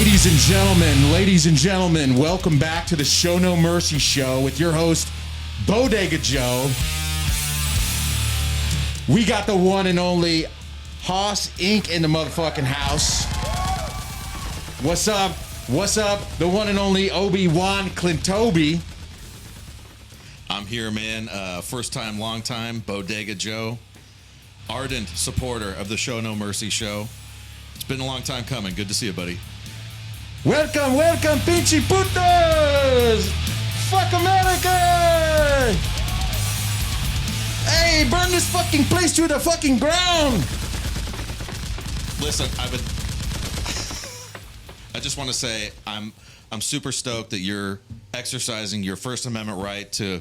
Ladies and gentlemen, welcome back to the Show No Mercy Show with your host, Bodega Joe. We got the one and only Hoss Inc. in the motherfucking house. What's up? What's up? The one and only Obi-Wan Clintobi. I'm here, man. First time, long time, Bodega Joe. Ardent supporter of the Show No Mercy Show. It's been a long time coming. Good to see you, buddy. Welcome, pinche putos! Fuck America! Hey, burn this fucking place to the fucking ground! Listen, I just want to say I'm super stoked that you're exercising your First Amendment right to,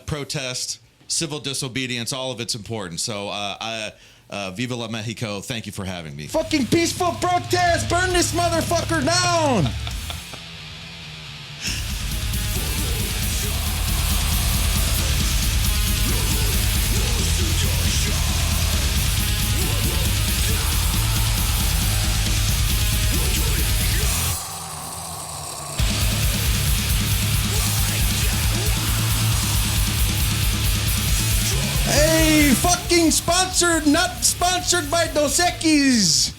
protest, civil disobedience. All of it's important. So, Viva la Mexico. Thank you for having me. Fucking peaceful protest! Burn this motherfucker down! Hey, fucking sponsored, not sponsored by Dos Equis.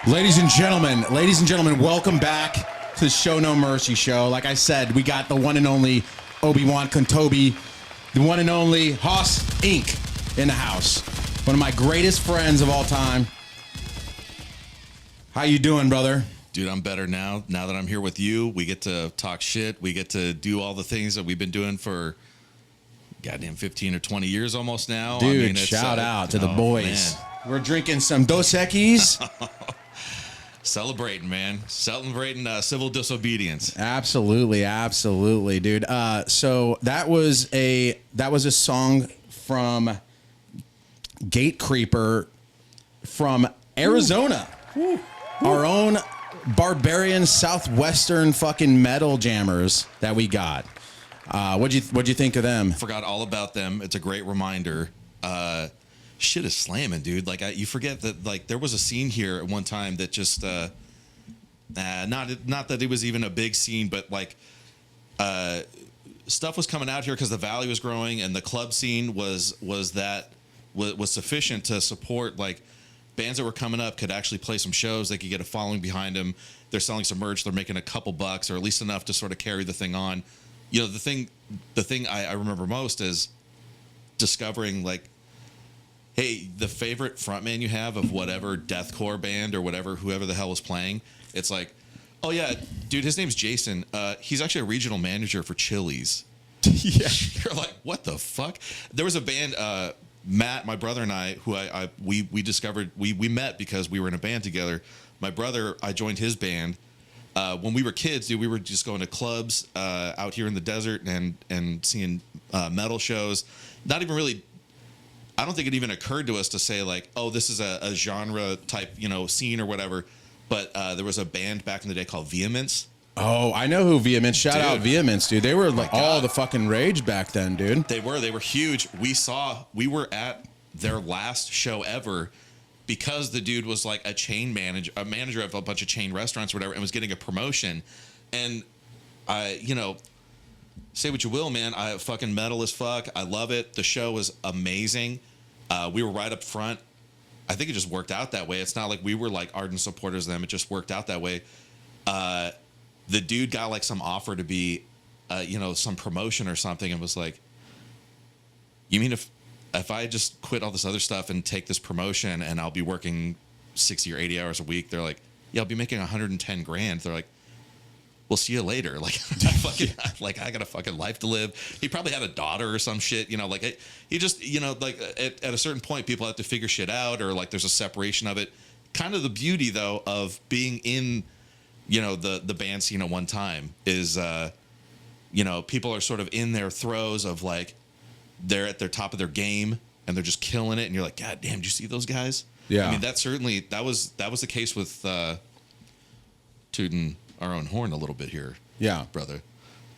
Ladies and gentlemen, welcome back to the Show No Mercy Show. Like I said, we got the one and only Obi-Wan Clintobi, the one and only Hoss Inc. in the house. One of my greatest friends of all time. How you doing, brother? Dude, I'm better now. Now that I'm here with you, we get to talk shit. We get to do all the things that we've been doing for goddamn 15 or 20 years almost now. Dude, shout out to the boys. Man. We're drinking some Dos Equis. Celebrating, man. Celebrating civil disobedience. Absolutely, dude. So that was a song from Gate Creeper from Arizona. Ooh. Our own barbarian southwestern fucking metal jammers that we got. What'd you think of them? Forgot all about them. It's a great reminder. Shit is slamming, dude. Like you forget that like there was a scene here at one time that just not that it was even a big scene, but like stuff was coming out here because the valley was growing and the club scene was sufficient to support like bands that were coming up could actually play some shows. They could get a following behind them. They're selling some merch. They're making a couple bucks or at least enough to sort of carry the thing on. You know, the thing I remember most is discovering like, hey, the favorite frontman you have of whatever deathcore band or whoever the hell was playing, it's like, oh yeah, dude, his name's Jason. He's actually a regional manager for Chili's. Yeah. You're like, what the fuck? There was a band, Matt, my brother and I, who we discovered, we met because we were in a band together. My brother, I joined his band when we were kids, dude, we were just going to clubs out here in the desert and seeing metal shows. Not even really. I don't think it even occurred to us to say like, oh, this is a genre type, scene or whatever. But there was a band back in the day called Vehemence. Oh, I know who Vehemence. Shout out Vehemence, dude. They were like all God. the fucking rage back then, dude. They were huge. We were at their last show ever because the dude was like a manager of a bunch of chain restaurants or whatever, and was getting a promotion. And I, say what you will, man. I fucking metal as fuck. I love it. The show was amazing. We were right up front. I think it just worked out that way. It's not like we were like ardent supporters of them. It just worked out that way. The dude got like some offer to be, some promotion or something, and was like, "You mean if I just quit all this other stuff and take this promotion and I'll be working 60 or 80 hours a week?" They're like, "Yeah, I'll be making 110 grand." They're like, "We'll see you later." Like, I got a fucking life to live. He probably had a daughter or some shit, he just, at a certain point, people have to figure shit out, or like there's a separation of it. Kind of the beauty though of being in, the band scene at one time is, people are sort of in their throes of like, they're at their top of their game and they're just killing it. And you're like, God damn, did you see those guys? Yeah. I mean, that was the case with, tooting our own horn a little bit here, brother.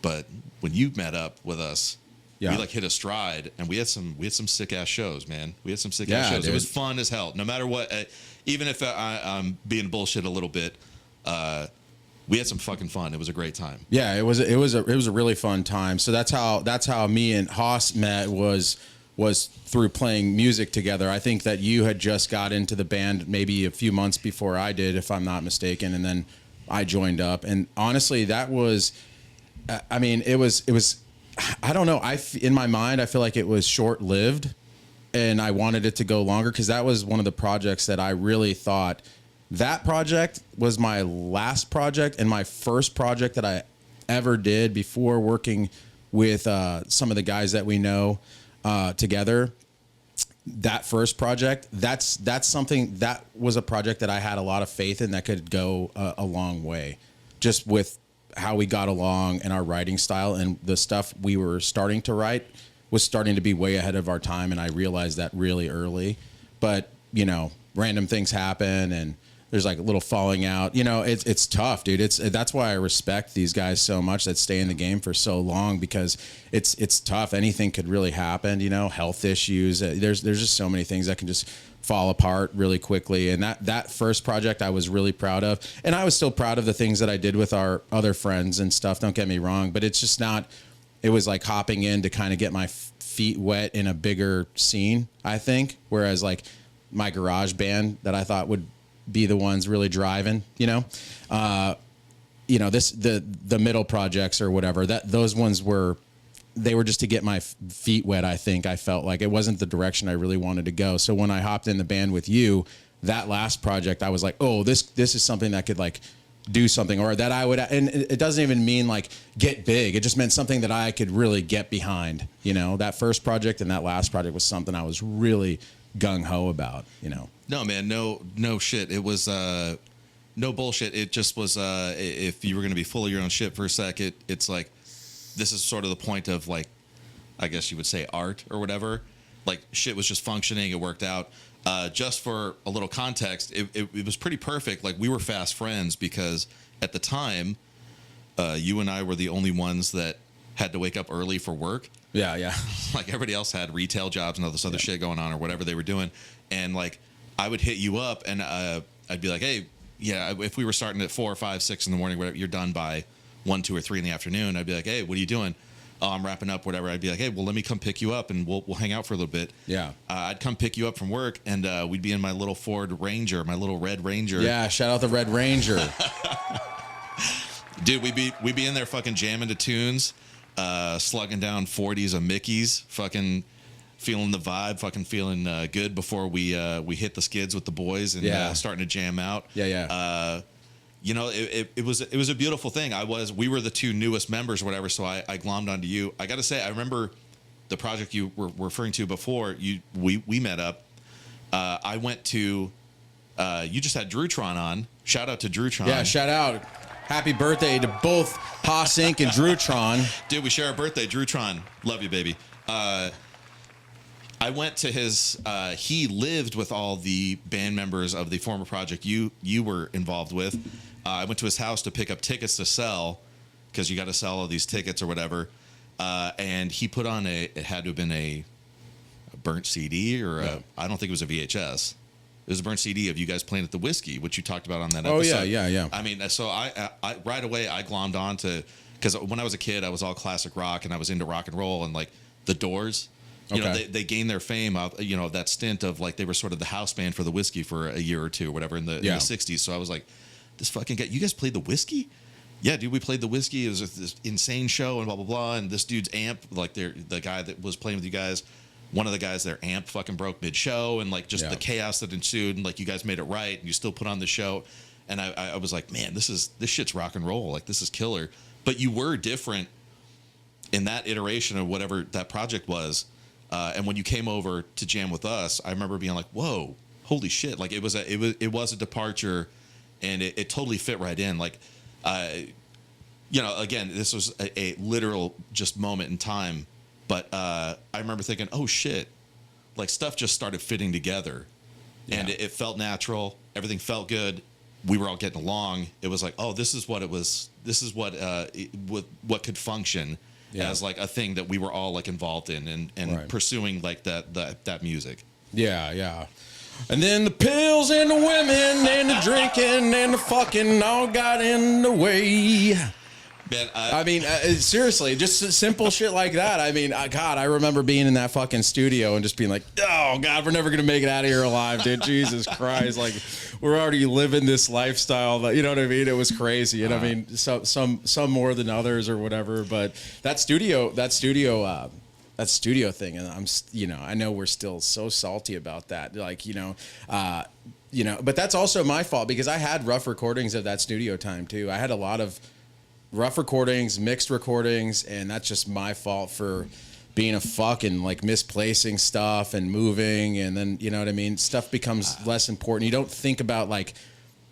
But when you met up with us, we like hit a stride, and we had some sick ass shows, man. We had some sick ass shows. Dude. It was fun as hell. No matter what, even if I'm being bullshit a little bit, we had some fucking fun. It was a great time. Yeah, it was a really fun time. So that's how me and Haas met was through playing music together. I think that you had just got into the band maybe a few months before I did, if I'm not mistaken, and then I joined up. And honestly, that was, it was, I don't know. In my mind, I feel like it was short-lived, and I wanted it to go longer because that was one of the projects that I really thought. That project was my last project and my first project that I ever did before working with some of the guys that we know together. That first project, that's something that was a project that I had a lot of faith in that could go a long way, just with how we got along and our writing style, and the stuff we were starting to write was starting to be way ahead of our time. And I realized that really early, but random things happen and there's like a little falling out, it's tough, dude. That's why I respect these guys so much that stay in the game for so long, because it's tough. Anything could really happen, health issues. There's just so many things that can just fall apart really quickly. And that first project I was really proud of. And I was still proud of the things that I did with our other friends and stuff. Don't get me wrong, but it's just not, it was like hopping in to kind of get my feet wet in a bigger scene, I think. Whereas like my garage band that I thought would be the ones really driving, the middle projects or whatever, those ones were just to get my feet wet. I think I felt like it wasn't the direction I really wanted to go. So when I hopped in the band with you, that last project, I was like, oh, this is something that could like do something, or that I would, and it doesn't even mean like get big. It just meant something that I could really get behind, that first project and that last project was something I was really gung ho about, No, man, no shit. It was no bullshit. It just was. If you were going to be full of your own shit for a sec, it's like this is sort of the point of like, I guess you would say art or whatever. Like shit was just functioning. It worked out. Just for a little context, it was pretty perfect. Like we were fast friends because at the time, you and I were the only ones that had to wake up early for work. Yeah. Like everybody else had retail jobs and all this other shit going on or whatever they were doing. And like, I would hit you up and I'd be like, hey, yeah, if we were starting at 4 or 5, 6 in the morning, whatever, you're done by 1, 2, or 3 in the afternoon. I'd be like, hey, what are you doing? Oh, I'm wrapping up, whatever. I'd be like, hey, well, let me come pick you up and we'll hang out for a little bit. Yeah. I'd come pick you up from work and we'd be in my little Ford Ranger, my little Red Ranger. Yeah, shout out the Red Ranger. Dude, we'd be in there fucking jamming to tunes. Slugging down 40s of Mickey's, fucking feeling the vibe, fucking feeling good before we hit the skids with the boys and starting to jam out. Yeah. It was a beautiful thing. We were the 2 newest members or whatever, so I glommed onto you. I got to say, I remember the project you were referring to before. We met up. I went to. You just had Drewtron on. Shout out to Drewtron. Yeah, shout out. Happy birthday to both Haas Inc. and Drewtron. Dude, we share a birthday. Drewtron. Love you, baby. I went to his, he lived with all the band members of the former project you were involved with. I went to his house to pick up tickets to sell, because you got to sell all these tickets or whatever. And he put on it had to have been a burnt CD or I don't think it was a VHS. It was a burnt CD of you guys playing at the Whiskey, which you talked about on that episode. Oh, yeah. I mean, so I right away, I glommed on to, because when I was a kid, I was all classic rock and I was into rock and roll, and like the Doors, you know, they gained their fame of, you know, that stint of like, they were sort of the house band for the Whiskey for a year or two or whatever in the 60s. So I was like, this fucking guy, you guys played the Whiskey? Yeah, dude, we played the Whiskey. It was this insane show and blah, blah, blah. And this dude's amp, like the guy that was playing with you guys, one of the guys, their amp fucking broke mid-show, and like just the chaos that ensued, and like you guys made it right and you still put on the show. And I was like, man, this shit's rock and roll. Like, this is killer. But you were different in that iteration of whatever that project was. And when you came over to jam with us, I remember being like, whoa, holy shit. Like, it was a departure, and it totally fit right in. Like, you know, again, this was a literal just moment in time. But I remember thinking, oh, shit, like stuff just started fitting together. And it felt natural. Everything felt good. We were all getting along. It was like, oh, this is what it was. This is what could function as like a thing that we were all like involved in and pursuing like that music. Yeah. And then the pills and the women and the drinking and the fucking all got in the way. Man, I mean, seriously, just simple shit like that. I mean, God, I remember being in that fucking studio and just being like, oh, God, we're never going to make it out of here alive, dude. Jesus Christ. Like, we're already living this lifestyle. That, you know what I mean? It was crazy. And I mean, some more than others or whatever. But that studio thing, and I'm, you know, I know we're still so salty about that. Like, you know, but that's also my fault, because I had rough recordings of that studio time too. I had a lot of rough recordings, mixed recordings, and that's just my fault for being a fucking like misplacing stuff and moving, and then, you know what I mean, stuff becomes less important. You don't think about like,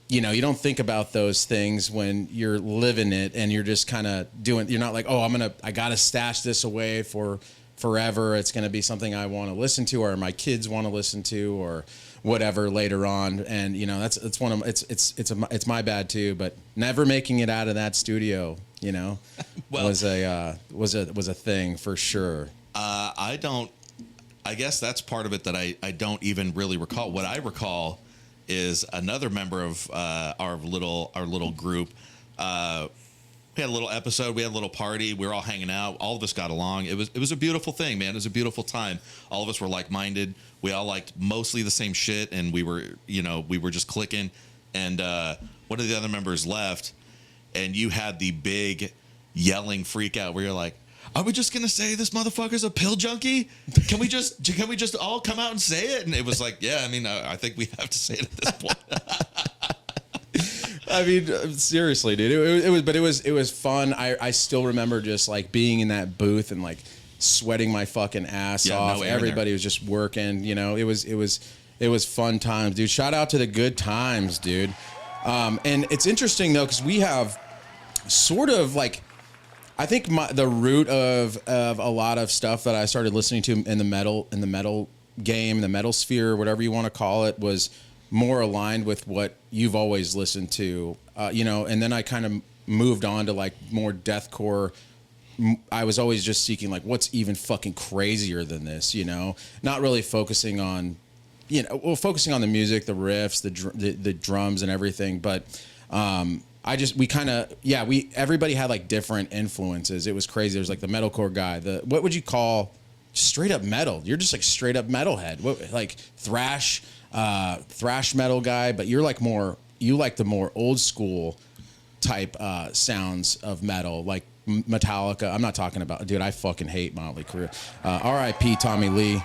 you know, you don't think about those things when you're living it, and you're just kind of doing, you're not like, oh, I gotta stash this away for forever. It's gonna be something I want to listen to, or my kids want to listen to, or whatever later on. And you know, it's one of it's my bad too, but never making it out of that studio, you know, was a thing for sure. I guess that's part of it that I don't even really recall. What I recall is another member of our little group. We had a little episode. We had a little party. We were all hanging out. All of us got along. It was a beautiful thing, man. It was a beautiful time. All of us were like-minded. We all liked mostly the same shit, and we were just clicking. And one of the other members left, and you had the big yelling freak out where you're like, "Are we just gonna say this motherfucker's a pill junkie? Can we just all come out and say it?" And it was like, yeah, I mean, I think we have to say it at this point. I mean, seriously, dude. It was fun. I still remember just like being in that booth and like sweating my fucking ass off. Everybody was just working. You know, it was fun times, dude. Shout out to the good times, dude. And it's interesting though, because we have sort of like, I think the root of a lot of stuff that I started listening to in the metal game, the metal sphere, whatever you want to call it, was more aligned with what you've always listened to, you know, and then I kind of moved on to like more deathcore. I was always just seeking like, what's even fucking crazier than this, you know, not really focusing on, you know, well, focusing on the music, the riffs, the drums and everything. But, everybody had like different influences. It was crazy. There's like the metalcore guy, what would you call straight up metal? You're just like straight up metalhead. What, like thrash metal guy, but you like the more old school type sounds of metal, like Metallica. I'm not talking about, dude, I fucking hate Motley Crue. R.I.P. Tommy Lee.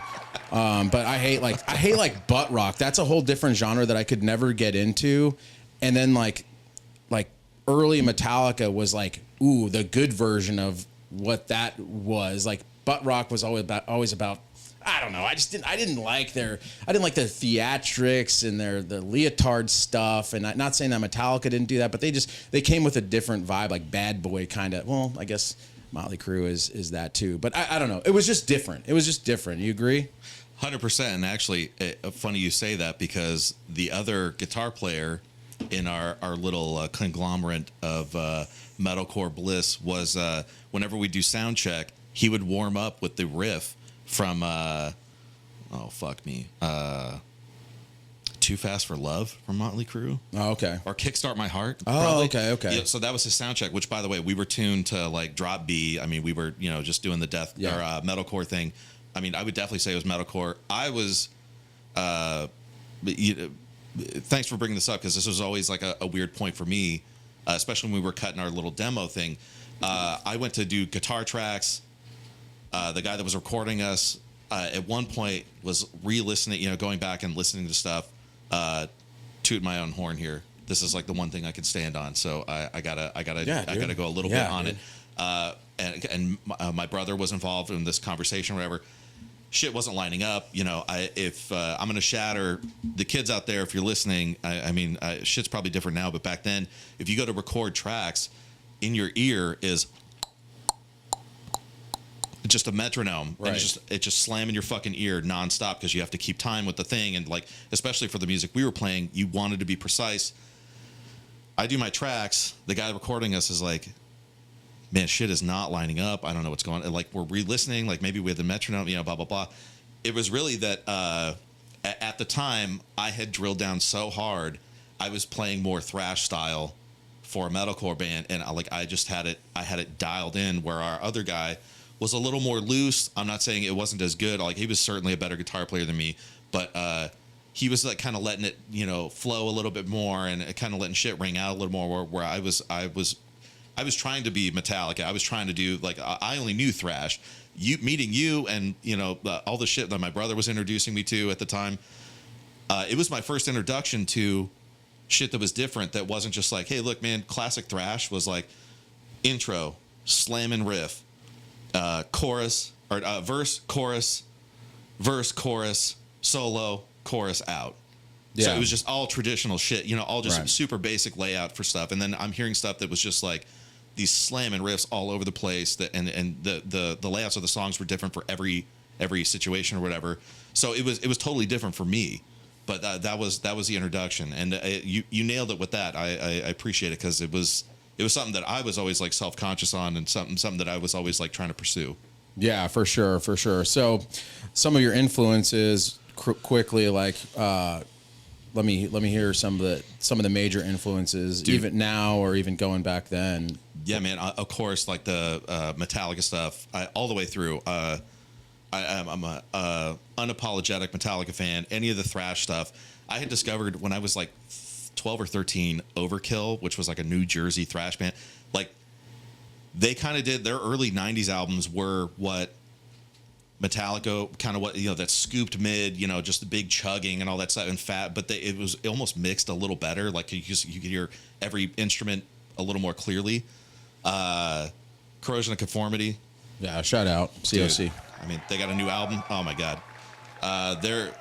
But I hate like butt rock. That's a whole different genre that I could never get into. And then like early Metallica was like, ooh, the good version of what that was. Like butt rock was always about I don't know. I didn't like their theatrics and the leotard stuff. And not saying that Metallica didn't do that, but they came with a different vibe, like bad boy kind of. Well, I guess Motley Crue is that too. But I don't know. It was just different. You agree? 100%. And actually, funny you say that, because the other guitar player in our little conglomerate of metalcore bliss was whenever we do sound check, he would warm up with the riff from Too Fast for Love from Motley Crue. Oh, okay. Or Kickstart My Heart. Oh, probably. okay. Yeah, so that was his sound check, which, by the way, we were tuned to like drop B. I mean, we were, just doing the death or metalcore thing. I mean, I would definitely say it was metalcore. I was, thanks for bringing this up, because this was always like a weird point for me, especially when we were cutting our little demo thing. I went to do guitar tracks. The guy that was recording us at one point was re-listening, going back and listening to stuff. Toot my own horn here. This is like the one thing I can stand on. So I gotta go a little bit on it. And my brother was involved in this conversation, or whatever. Shit wasn't lining up. If I'm gonna shatter the kids out there, if you're listening, I mean, shit's probably different now, but back then, if you go to record tracks, in your ear is just a metronome, right. And it's just slamming your fucking ear nonstop, because you have to keep time with the thing, and like, especially for the music we were playing, you wanted to be precise. I do my tracks. The guy recording us is like, man, shit is not lining up. I don't know what's going on. Like, we're re-listening. Like, maybe we had the metronome, blah, blah, blah. It was really that at the time, I had drilled down so hard. I was playing more thrash style for a metalcore band. And I had it dialed in, where our other guy was a little more loose. I'm not saying it wasn't as good. Like, he was certainly a better guitar player than me. But he was like kind of letting it, flow a little bit more, and kind of letting shit ring out a little more, where I was trying to be Metallica. I was trying to do, like, I only knew thrash. Meeting you and, all the shit that my brother was introducing me to at the time, it was my first introduction to shit that was different, that wasn't just like, hey, look, man, classic thrash was like intro, slamming riff, chorus, or verse, chorus, solo, chorus, out. Yeah. So it was just all traditional shit, all just super basic layout for stuff. And then I'm hearing stuff that was just like these slamming riffs all over the place, and the layouts of the songs were different for every situation or whatever. So it was totally different for me. But that was the introduction, and you nailed it with that. I appreciate it, because it was something that I was always like self-conscious on, and something that I was always like trying to pursue. Yeah, for sure. So some of your influences quickly, like let me hear some of the major influences, dude, even now or even going back then. Yeah, man. Of course, like the Metallica stuff, all the way through. I'm a unapologetic Metallica fan. Any of the thrash stuff, I had discovered when I was like 12 or 13, Overkill, which was like a New Jersey thrash band. Like, they kind of did, their early 90s albums were what Metallica kind of, what, that scooped mid, just the big chugging and all that stuff, and fat, but it was almost mixed a little better. Like, you could hear every instrument a little more clearly. Corrosion of Conformity. Yeah, shout out COC. Dude, I mean, they got a new album. Oh my God. They're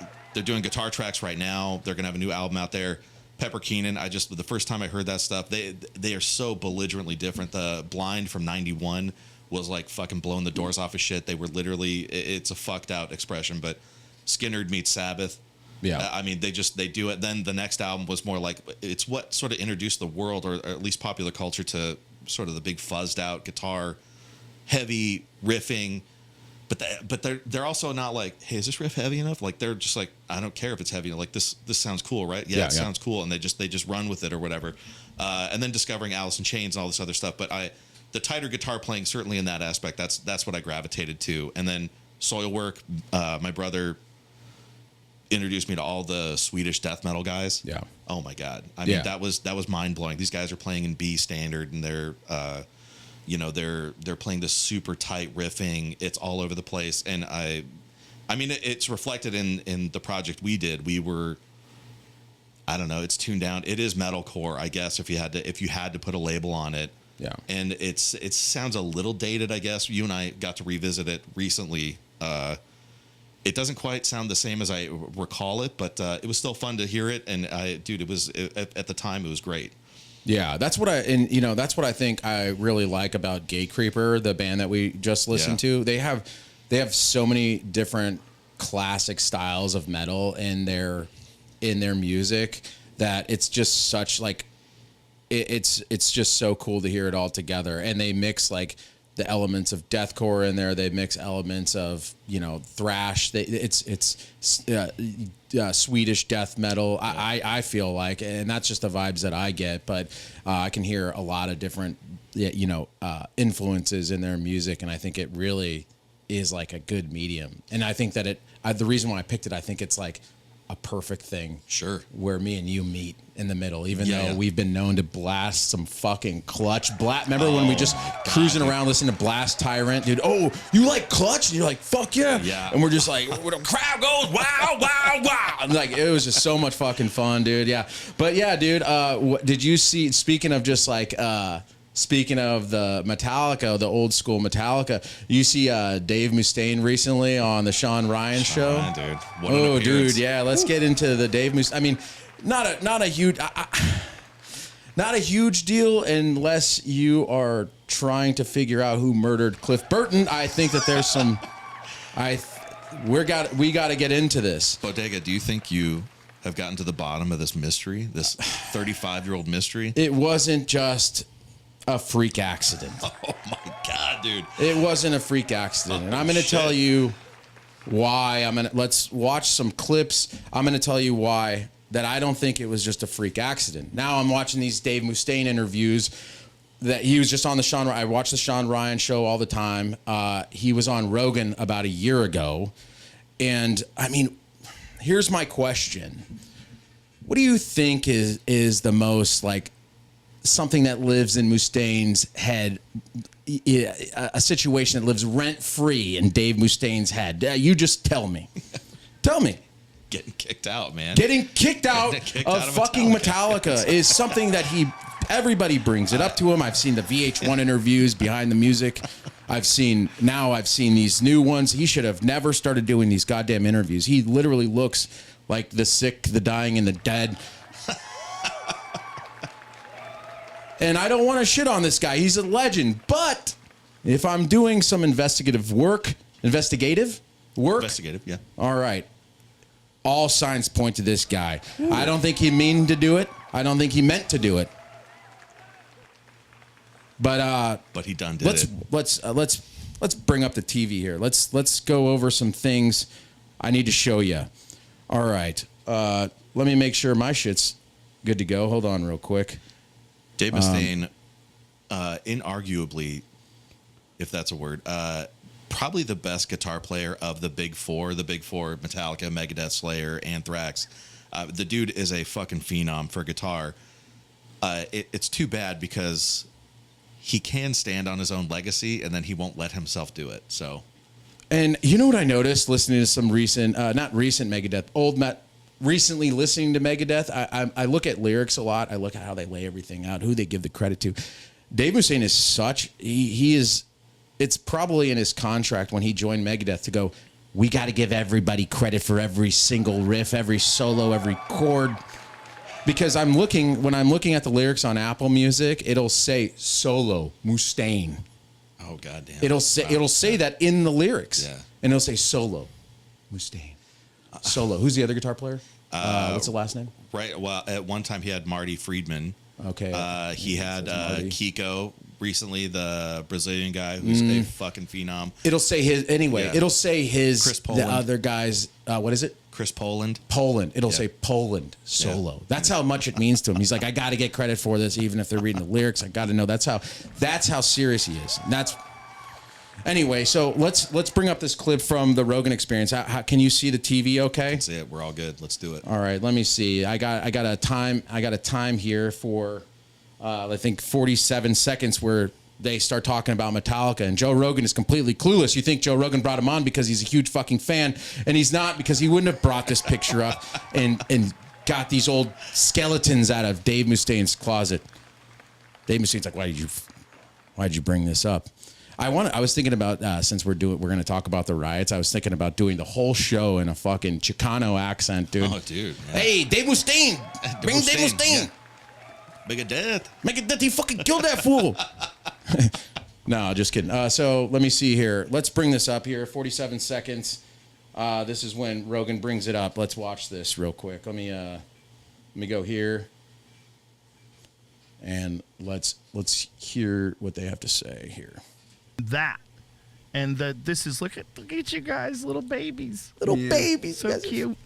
doing guitar tracks right now. They're gonna have a new album out there. Pepper Keenan. The first time I heard that stuff, they are so belligerently different. The Blind from '91 was like fucking blowing the doors off of shit. They were literally, it's a fucked out expression, but Skinnerd meets Sabbath. Yeah. I mean, they do it. Then the next album was more like, it's what sort of introduced the world, or at least popular culture, to sort of the big fuzzed out guitar, heavy riffing. But they're also not like, hey, is this riff heavy enough? Like, they're just like, I don't care if it's heavy. Like, this sounds cool, right? Yeah, it sounds cool, and they just run with it or whatever. And then discovering Alice in Chains and all this other stuff. But the tighter guitar playing, certainly in that aspect, that's what I gravitated to. And then Soilwork, my brother introduced me to all the Swedish death metal guys. Yeah. Oh my God. I mean, that was mind blowing. These guys are playing in B standard, and they're playing this super tight riffing. It's all over the place. And I mean, it's reflected in the project we did. We were, I don't know, it's tuned down. It is metalcore, I guess, if you had to put a label on it. Yeah. And it sounds a little dated, I guess. You and I got to revisit it recently. It doesn't quite sound the same as I recall it, but it was still fun to hear it. And dude, it was at the time it was great. Yeah, that's what that's what I think I really like about Gatecreeper, the band that we just listened to. They have so many different classic styles of metal in their music that it's just such like it's just so cool to hear it all together. And they mix like the elements of deathcore in there. They mix elements of thrash. It's Swedish death metal. Yeah. I feel like, and that's just the vibes that I get. But I can hear a lot of different influences in their music, and I think it really is like a good medium. And I think that the reason why I picked it, I think it's like a perfect thing. Sure. Where me and you meet in the middle, even though we've been known to blast some fucking Clutch. Remember when we just cruising around listening to Blast Tyrant, dude? Oh, you like Clutch? And you're like, fuck yeah. Yeah. And we're just like, where the crowd goes, wow, wow, wow. I'm like, it was just so much fucking fun, dude. Yeah. But yeah, dude, did you see, speaking of just like, speaking of the Metallica, the old school Metallica, you see Dave Mustaine recently on the Sean Ryan show. Dude. What an appearance. Dude, yeah. Let's get into the Dave Mustaine. I mean, not a huge deal unless you are trying to figure out who murdered Cliff Burton. I think that there's some. We got to get into this. Bodega, do you think you have gotten to the bottom of this mystery? This 35-year-old mystery? It wasn't just a freak accident. Oh my God, dude. It wasn't a freak accident. And I'm going to tell you why. Let's watch some clips. I'm going to tell you why that I don't think it was just a freak accident. Now I'm watching these Dave Mustaine interviews that he was just on I watch the Sean Ryan show all the time. He was on Rogan about a year ago. And I mean, here's my question. What do you think is the most like something that lives in Mustaine's head, a situation that lives rent-free in Dave Mustaine's head? You just tell me. Tell me. Getting kicked out, man. Getting kicked out of fucking Metallica is something that everybody brings it up to him. I've seen the VH1 interviews behind the music. I've seen these new ones. He should have never started doing these goddamn interviews. He literally looks like the sick, the dying, and the dead. And I don't want to shit on this guy. He's a legend. But if I'm doing some investigative work. Investigative, yeah. All right. All signs point to this guy. Ooh. I don't think he meant to do it. I don't think he meant to do it. But he done did it. Let's bring up the TV here. Let's go over some things I need to show you. All right. Let me make sure my shit's good to go. Hold on real quick. Dave Mustaine, inarguably, if that's a word, probably the best guitar player of the Big Four, Metallica, Megadeth, Slayer, Anthrax. The dude is a fucking phenom for guitar. It's too bad because he can stand on his own legacy and then he won't let himself do it. So, and you know what I noticed listening to some recent, not recent Megadeth, recently listening to Megadeth, I look at lyrics a lot. I look at how they lay everything out, who they give the credit to. Dave Mustaine is he is, it's probably in his contract when he joined Megadeth to go, we got to give everybody credit for every single riff, every solo, every chord. Because when I'm looking at the lyrics on Apple Music, it'll say solo Mustaine. Oh goddamn! It'll say that in the lyrics. Yeah. And it'll say solo Mustaine. Solo. Who's the other guitar player? What's the last name? Right. Well, at one time he had Marty Friedman. Okay. He had Kiko recently, the Brazilian guy who's a fucking phenom. It'll say his anyway. Yeah. It'll say his Chris Poland. The other guys. What is it? Chris Poland. It'll say Poland solo. Yeah. That's how much it means to him. He's like, I got to get credit for this, even if they're reading the lyrics. I got to know. That's how serious he is. Anyway, so let's bring up this clip from the Rogan Experience. How can you see the TV? Okay, I can see it. We're all good. Let's do it. All right, let me see. I got a time here for I think 47 seconds where they start talking about Metallica, and Joe Rogan is completely clueless. You think Joe Rogan brought him on because he's a huge fucking fan, and he's not, because he wouldn't have brought this picture up and got these old skeletons out of Dave Mustaine's closet. Dave Mustaine's like, why did you bring this up? I was thinking about since we're going to talk about the riots. I was thinking about doing the whole show in a fucking Chicano accent, dude. Oh, dude. Man. Hey, Dave Mustaine, bring Dave Mustaine. Yeah. Make it death. Make it death. He fucking killed that fool. No, just kidding. So let me see here. Let's bring this up here. 47 seconds. This is when Rogan brings it up. Let's watch this real quick. Let me go here. And let's hear what they have to say here. That, and that this is look at you guys, little babies, babies, so cute.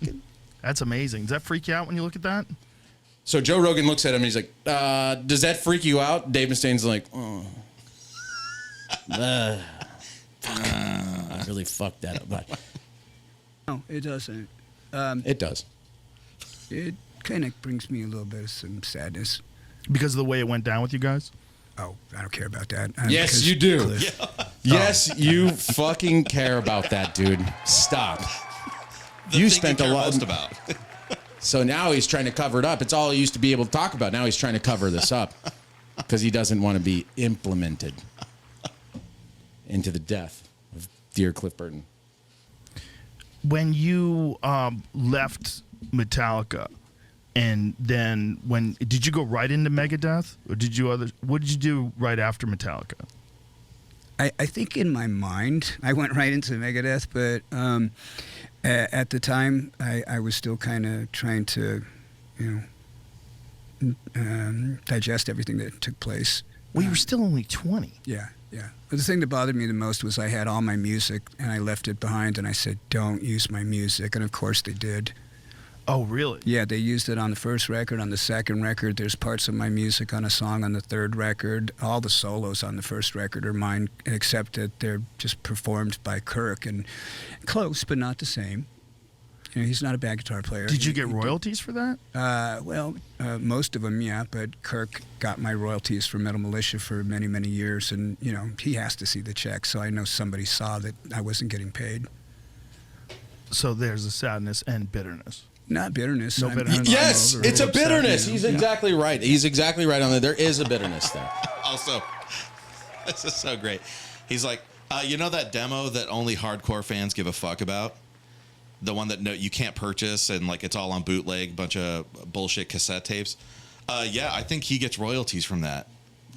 That's amazing. Does that freak you out when you look at that? So Joe Rogan looks at him and he's like, "Does that freak you out?" Dave Mustaine's like, "Oh, I really fucked that up." But no, it doesn't. It does. It kind of brings me a little bit of some sadness. Because of the way it went down with you guys? Oh, I don't care about that. Yes, you do. Yes, you fucking care about that, dude. Stop. You spent a lot about. So now he's trying to cover it up. It's all he used to be able to talk about. Now he's trying to cover this up because he doesn't want to be implemented into the death of dear Cliff Burton. When you left Metallica, and then did you go right into Megadeth, or what did you do right after Metallica? I think in my mind I went right into Megadeth, but at the time I was still kind of trying to, digest everything that took place. Well, you were still only 20. Yeah. But the thing that bothered me the most was I had all my music and I left it behind, and I said, "Don't use my music," and of course they did. Oh, really? Yeah, they used it on the first record. On the second record, there's parts of my music on a song on the third record. All the solos on the first record are mine, except that they're just performed by Kirk, and close, but not the same. He's not a bad guitar player. Did you get royalties for that? Most of them, yeah, but Kirk got my royalties for Metal Militia for many, many years, and, he has to see the check, so I know somebody saw that I wasn't getting paid. So there's the sadness and bitterness. Not bitterness. No bitterness. Yes, it's a bitterness. Yeah. He's exactly right. He's exactly right on that. There is a bitterness there. Also, this is so great. He's like, you know that demo that only hardcore fans give a fuck about? The one that you can't purchase and like it's all on bootleg, bunch of bullshit cassette tapes. Yeah, I think he gets royalties from that.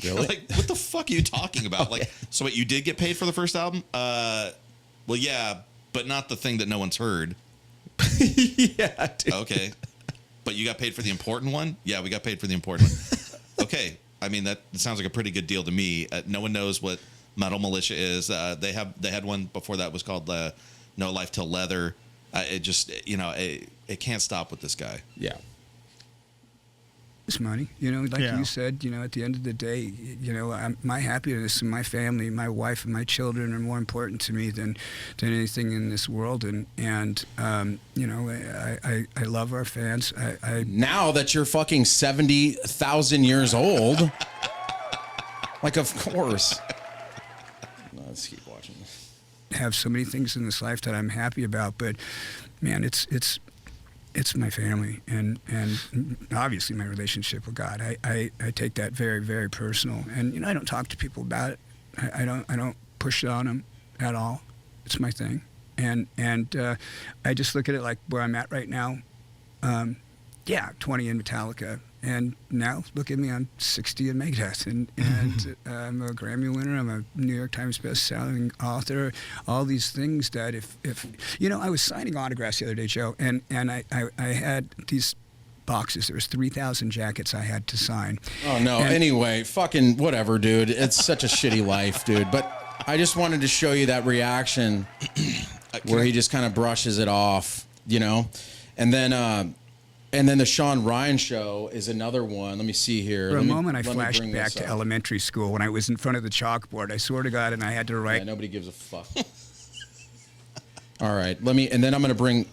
Really? Like, what the fuck are you talking about? Like, so what, you did get paid for the first album? Well, yeah, but not the thing that no one's heard. Yeah, dude. Okay. But you got paid for the important one? Yeah, we got paid for the important one. Okay. I mean, that sounds like a pretty good deal to me. No one knows what Metal Militia is. They had one before that was called No Life Till Leather. It just, it can't stop with this guy. Yeah. It's money, you said, at the end of the day, my happiness and my family, my wife and my children are more important to me than anything in this world. And I love our fans. Now that you're fucking 70,000 years old, like, of course. Let's keep watching this. Have so many things in this life that I'm happy about, but man, it's my family and obviously my relationship with God. I take that very, very personal, and I don't talk to people about it. I don't push it on them at all. It's my thing, and I just look at it like where I'm at right now. 20 in Metallica, and now look at me, I'm 60 in Megadeth, and I'm a Grammy winner, I'm a New York Times best-selling author, all these things that if I was signing autographs the other day, Joe, and I had these boxes. There was 3,000 jackets I had to sign. Oh, no. And anyway, fucking whatever, dude. It's such a shitty life, dude. But I just wanted to show you that reaction where he just kind of brushes it off, And then the Sean Ryan show is another one. Let me see here. For a moment, I flashed back to elementary school when I was in front of the chalkboard. I swear to God, and I had to write. Yeah, nobody gives a fuck. All right, and then I'm gonna bring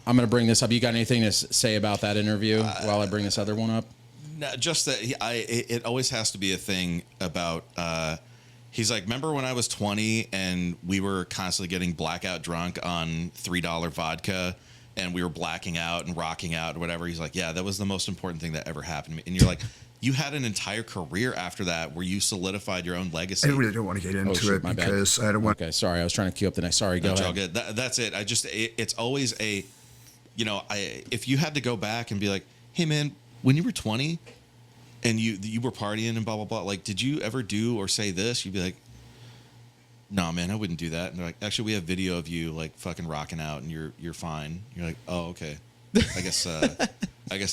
this up. You got anything to say about that interview while I bring this other one up? No, just that it always has to be a thing about. He's like, remember when I was 20 and we were constantly getting blackout drunk on $3 vodka and we were blacking out and rocking out or whatever. He's like, yeah, that was the most important thing that ever happened to me. And you're like, you had an entire career after that where you solidified your own legacy. I really don't want to get into it because I don't want. Okay, sorry, I was trying to queue up the next. Sorry, go ahead. All good. That's it. It's always a, if you had to go back and be like, hey man, when you were 20 and you were partying and blah blah blah, like, did you ever do or say this? You'd be like, no man, I wouldn't do that. And they're like, actually, we have video of you like fucking rocking out and you're fine. You're like, oh okay, I guess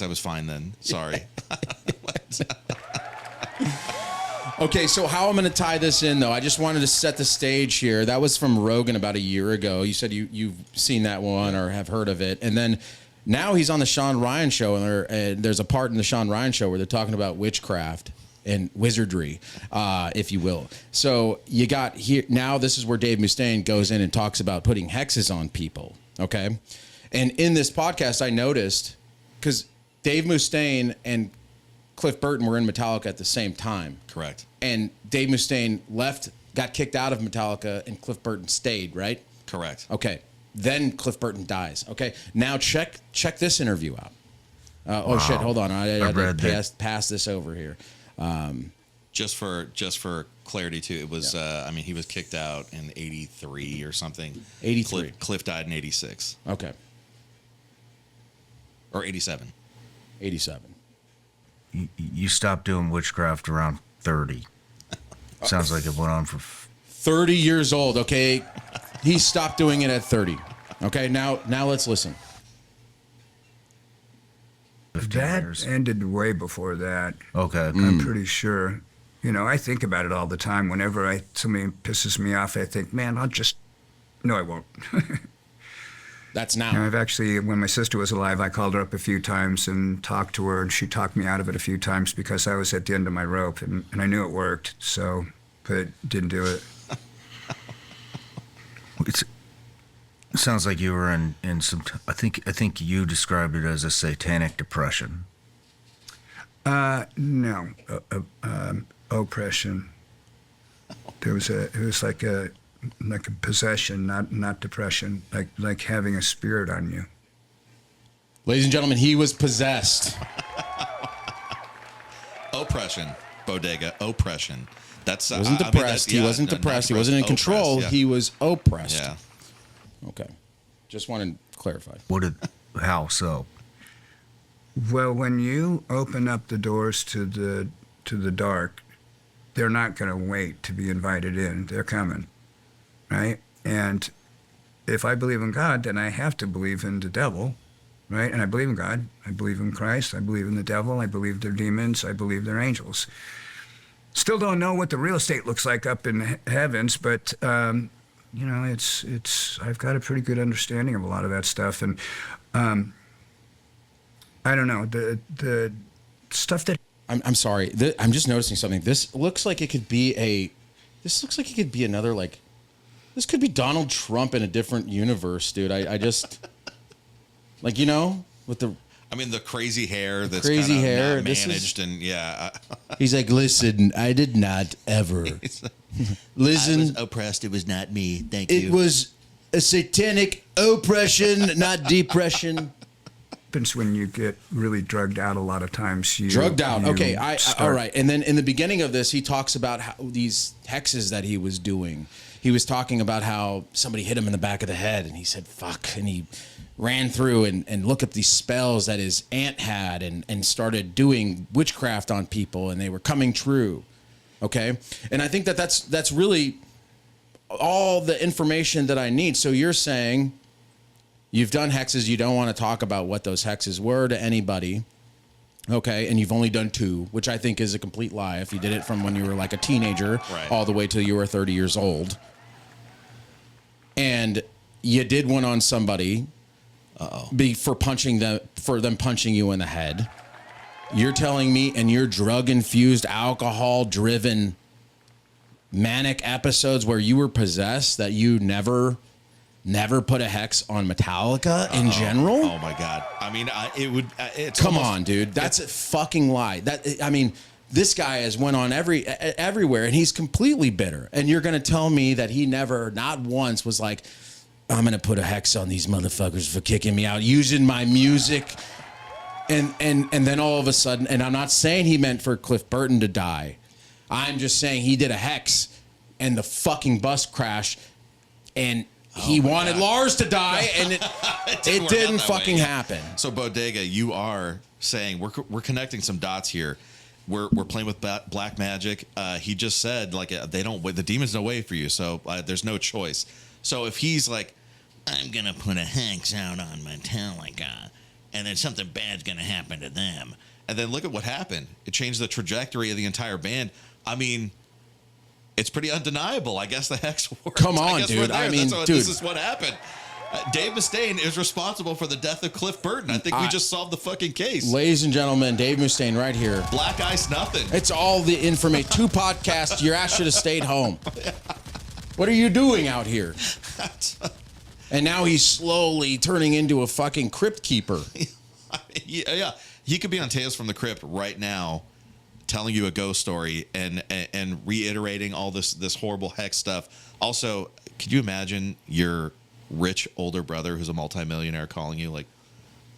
I was fine then. Sorry. Okay, so how I'm going to tie this in, though, I just wanted to set the stage here. That was from Rogan about a year ago. You said you've seen that one or have heard of it. And then now he's on the Sean Ryan show, and there's a part in the Sean Ryan show where they're talking about witchcraft and wizardry, if you will. So you got here, now this is where Dave Mustaine goes in and talks about putting hexes on people, okay? And in this podcast, I noticed, because Dave Mustaine and Cliff Burton were in Metallica at the same time. Correct. And Dave Mustaine left, got kicked out of Metallica, and Cliff Burton stayed, right? Correct. Okay. Then Cliff Burton dies. Okay. Now check this interview out. Oh shit! Hold on. I had to pass this over here. Just for clarity too, it was. I mean, he was kicked out in '83 or something. 83. Cliff died in '86. Okay. Or '87. 87. You stopped doing witchcraft around 30. Sounds like it went on for 30 years old. Okay. He stopped doing it at 30. Okay. Now let's listen. 15 That years. ended way before that. Okay. I'm pretty sure. I think about it all the time. Whenever somebody pisses me off, I think, man, no, I won't. That's now. I've actually, when my sister was alive, I called her up a few times and talked to her, and she talked me out of it a few times because I was at the end of my rope, and I knew it worked, but didn't do it. It sounds like you were in some. I think you described it as a satanic depression. No, oppression. It was like a possession, not depression, like having a spirit on you. Ladies and gentlemen, he was possessed. Oppression, bodega, oppression. That's Wasn't depressed. He wasn't depressed. He wasn't in control. Yeah. He was oppressed. Yeah. Okay. Just wanted to clarify. How so? Well, when you open up the doors to the dark, they're not going to wait to be invited in. They're coming, right? And if I believe in God, then I have to believe in the devil, right? And I believe in God. I believe in Christ. I believe in the devil. I believe they're demons. I believe they're angels. Still don't know what the real estate looks like up in heavens, but it's. I've got a pretty good understanding of a lot of that stuff, and I don't know the stuff that. I'm sorry. I'm just noticing something. This looks like it could be another, like, this could be Donald Trump in a different universe, dude. I just, like, with the. I mean, the crazy hair that's crazy kind of hair, not this managed, and yeah. He's like, listen, I did not ever. Listen, I was oppressed. It was not me. Thank you. it was a satanic oppression, not depression. Happens when you get really drugged out a lot of times. Drugged out. Okay, all right. And then in the beginning of this, he talks about how these hexes that he was doing. He was talking about how somebody hit him in the back of the head, and he said, fuck, and he ran through and looked up these spells that his aunt had and started doing witchcraft on people, and they were coming true. Okay? And I think that's really all the information that I need. So you're saying you've done hexes, you don't want to talk about what those hexes were to anybody. Okay, and you've only done 2, which I think is a complete lie. If you did it from when you were like a teenager all the way till you were 30 years old. And you did one on somebody for them punching you in the head. You're telling me in your drug-infused, alcohol-driven, manic episodes where you were possessed that you never put a hex on Metallica in general? Oh my God! I mean, it would. It's Come on, dude. That's a fucking lie. This guy has went on everywhere, and he's completely bitter. And you're going to tell me that he never, not once, was like, I'm gonna put a hex on these motherfuckers for kicking me out using my music. And then all of a sudden, and I'm not saying he meant for Cliff Burton to die. I'm just saying he did a hex and the fucking bus crashed and he wanted Lars to die and it didn't fucking happen. So Bodega, you are saying we're connecting some dots here. We're playing with black magic. He just said like the demons don't wait for you, so there's no choice. So if he's like, I'm gonna put a hex out on Metallica, and then something bad's gonna happen to them, and then look at what happened. It changed the trajectory of the entire band. I mean, it's pretty undeniable. I guess the hex worked. Come on, dude. I mean, dude, this is what happened. Dave Mustaine is responsible for the death of Cliff Burton. I think we just solved the fucking case. Ladies and gentlemen, Dave Mustaine right here. Black Ice, nothing. It's all the information. 2 podcasts. Your ass should have stayed home. What are you doing out here? And now he's slowly turning into a fucking crypt keeper. Yeah. He could be on Tales from the Crypt right now, telling you a ghost story and reiterating all this horrible hex stuff. Also, could you imagine your rich older brother who's a multimillionaire calling you like,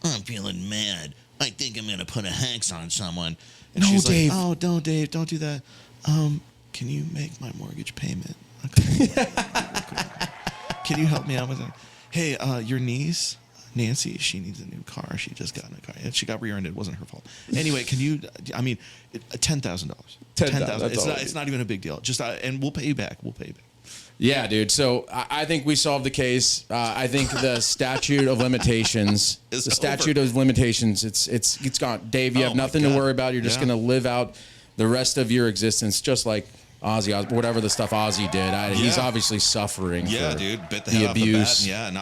I'm feeling mad. I think I'm gonna put a hex on someone. And she's Dave. like, oh, no, Dave, don't do that. Can you make my mortgage payment? Okay. Can you help me out with that? Hey, your niece, Nancy, she needs a new car. She just got in a car. And she got rear-ended. It wasn't her fault. Anyway, can you, I mean, $10,000. $10,000. It's not even a big deal. Just, and we'll pay you back. Yeah, dude. So I think we solved the case. I think the statute of limitations, it's gone. Dave, you have nothing to worry about. You're just going to live out the rest of your existence, just like Ozzy, whatever the stuff Ozzy did. He's obviously suffering. Yeah, for dude, bit the the head abuse. Off the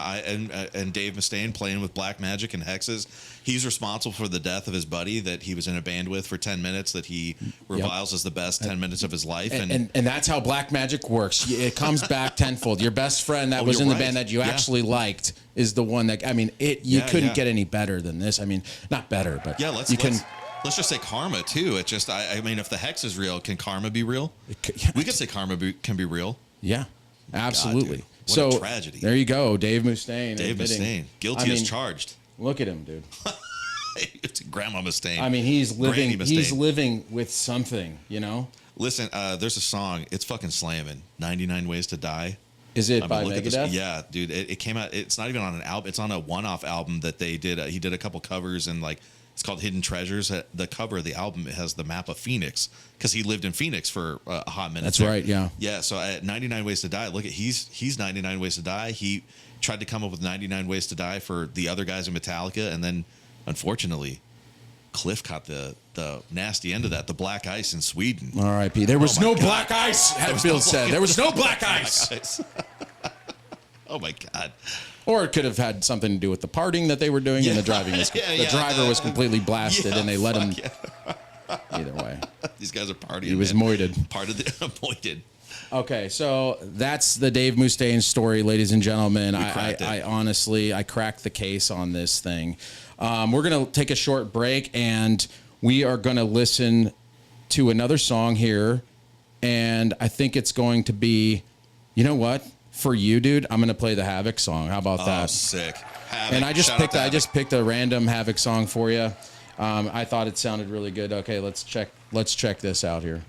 bat. And Dave Mustaine playing with black magic and hexes. He's responsible for the death of his buddy that he was in a band with for 10 minutes that he reviles as the best 10 minutes of his life. And that's how black magic works. It comes back tenfold. Your best friend that was in the band that you actually liked is the one that, I mean, you couldn't get any better than this. I mean, not better, but let's just say karma too. It just, I mean, if the hex is real, can karma be real? We could say karma can be real. Yeah, absolutely. God, what a tragedy. There you go, Dave Mustaine. Dave Mustaine, guilty as charged. Look at him, dude. It's Grandma Mustaine. I mean, he's living. He's living with something, you know. Listen, there's a song. It's fucking slamming. 99 Ways to Die. Is it by Megadeth? Yeah, dude. It came out. It's not even on an album. It's on a one-off album that they did. He did a couple covers and like. It's called Hidden Treasures. The cover of the album, it has the map of Phoenix because he lived in Phoenix for a hot minute. That's right, yeah. Yeah, so at 99 Ways to Die, look at he's 99 Ways to Die. He tried to come up with 99 Ways to Die for the other guys in Metallica, and then unfortunately, Cliff caught the nasty end of that, the black ice in Sweden. R.I.P. There was no black ice, Hetfield said. There was no black ice. Oh my God. Or it could have had something to do with the partying that they were doing and the driving. The driver was completely blasted and they let him. Either way. These guys are partying. He was moited. Part of the moited. Okay, so that's the Dave Mustaine story, ladies and gentlemen. I honestly, I cracked the case on this thing. We're going to take a short break and we are going to listen to another song here. And I think it's going to be, you know what? For you, dude, I'm gonna play the Havoc song. How about that? Oh, sick! Havoc. And I just picked a random Havoc song for you. I thought it sounded really good. Okay, let's check this out here.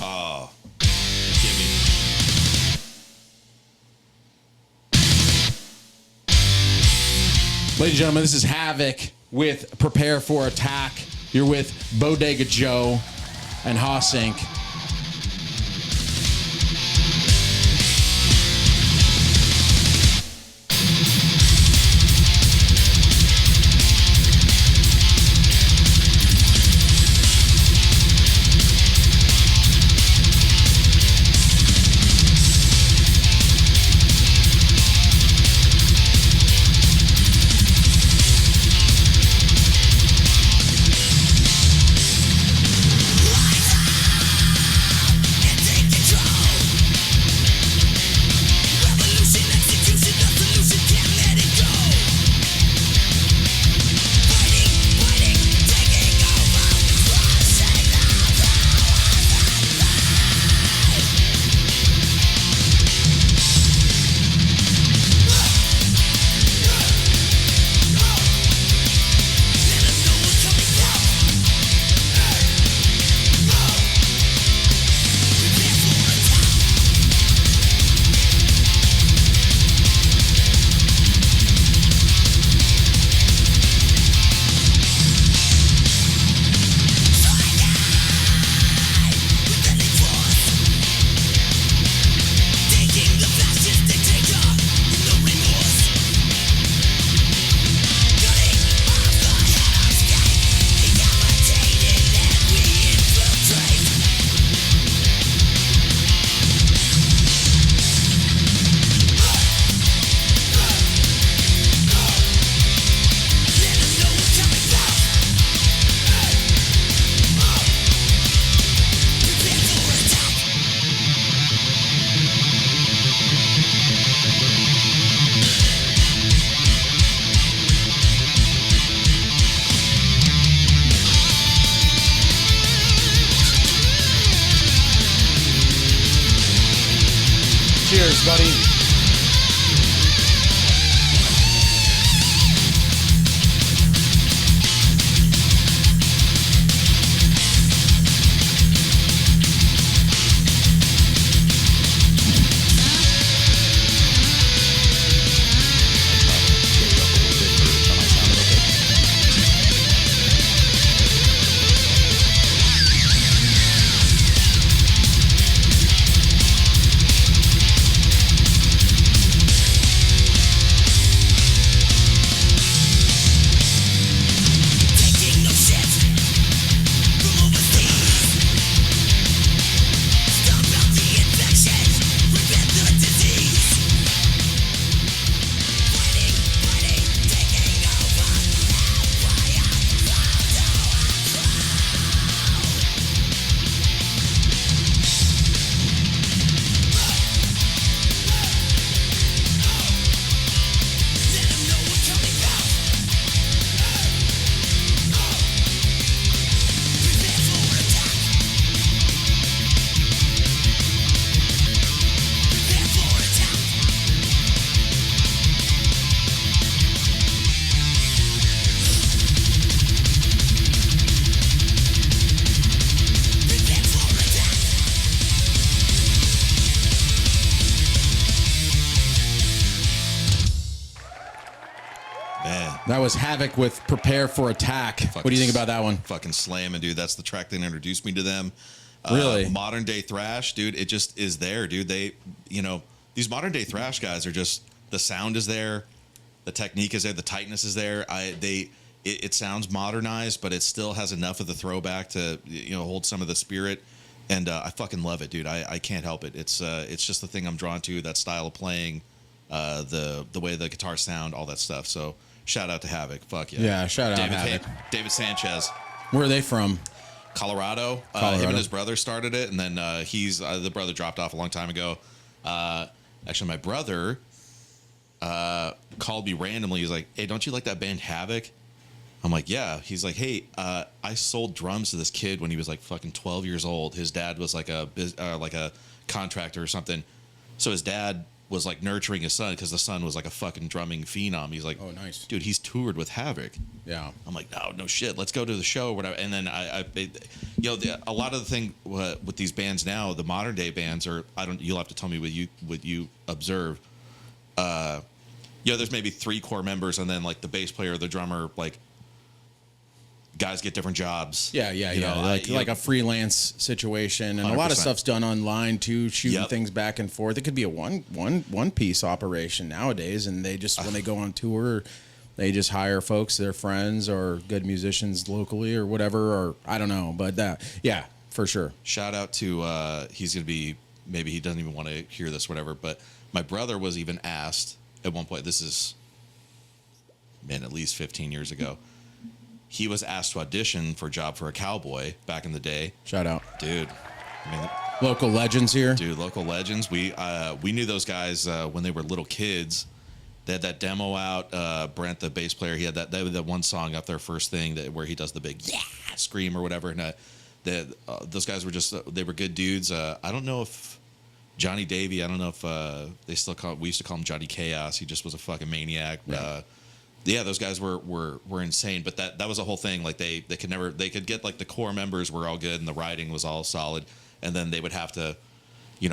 Oh, give me. Ladies and gentlemen, this is Havoc with Prepare for Attack. You're with Bodega Joe and Haas Inc. Man. That was Havoc with Prepare for Attack. What do you think about that one? Fucking slamming, dude. That's the track that introduced me to them. Really? Modern day thrash, dude. It just is there, dude. They, these modern day thrash guys are just, the sound is there, the technique is there, the tightness is there. It sounds modernized, but it still has enough of the throwback to, hold some of the spirit. And I fucking love it, dude. I can't help it. It's just the thing I'm drawn to, that style of playing, the way the guitars sound, all that stuff. So shout out to Havoc. Fuck yeah. Yeah, shout out Havoc. David Sanchez. Where are they from? Colorado. Him and his brother started it, and then the brother dropped off a long time ago. Actually, my brother called me randomly. He's like, "Hey, don't you like that band Havoc?" I'm like, "Yeah." He's like, "Hey, I sold drums to this kid when he was like fucking 12 years old. His dad was like a contractor or something. So his dad was like nurturing his son because the son was like a fucking drumming phenom. He's like, oh, nice, dude. He's toured with Havoc. Yeah. I'm like, no shit. Let's go to the show or whatever. And then a lot of the thing with these bands now, the modern day bands are, you'll have to tell me what you observe. There's maybe 3 core members, and then like the bass player, the drummer, like guys get different jobs. Yeah. Like a freelance situation, and 100%. A lot of stuff's done online too, shooting things back and forth. It could be a one piece operation nowadays, and they just when they go on tour, they just hire folks, their friends or good musicians locally or whatever, or I don't know, but yeah, for sure. Shout out to he's gonna be, maybe he doesn't even want to hear this, whatever. But my brother was even asked at one point. This is at least 15 years ago. He was asked to audition for a job for a cowboy back in the day. Shout out, dude. Local legends here, dude. Local legends. We knew those guys when they were little kids. They had that demo out. Brent, the bass player, he had that one song up there, first thing where he does the big scream or whatever. And those guys were they were good dudes. I don't know if Johnny Davey. I don't know if they still we used to call him Johnny Chaos. He just was a fucking maniac. Yeah. Those guys were insane, but that was a whole thing. Like they could get like the core members were all good and the writing was all solid, and then they would have to,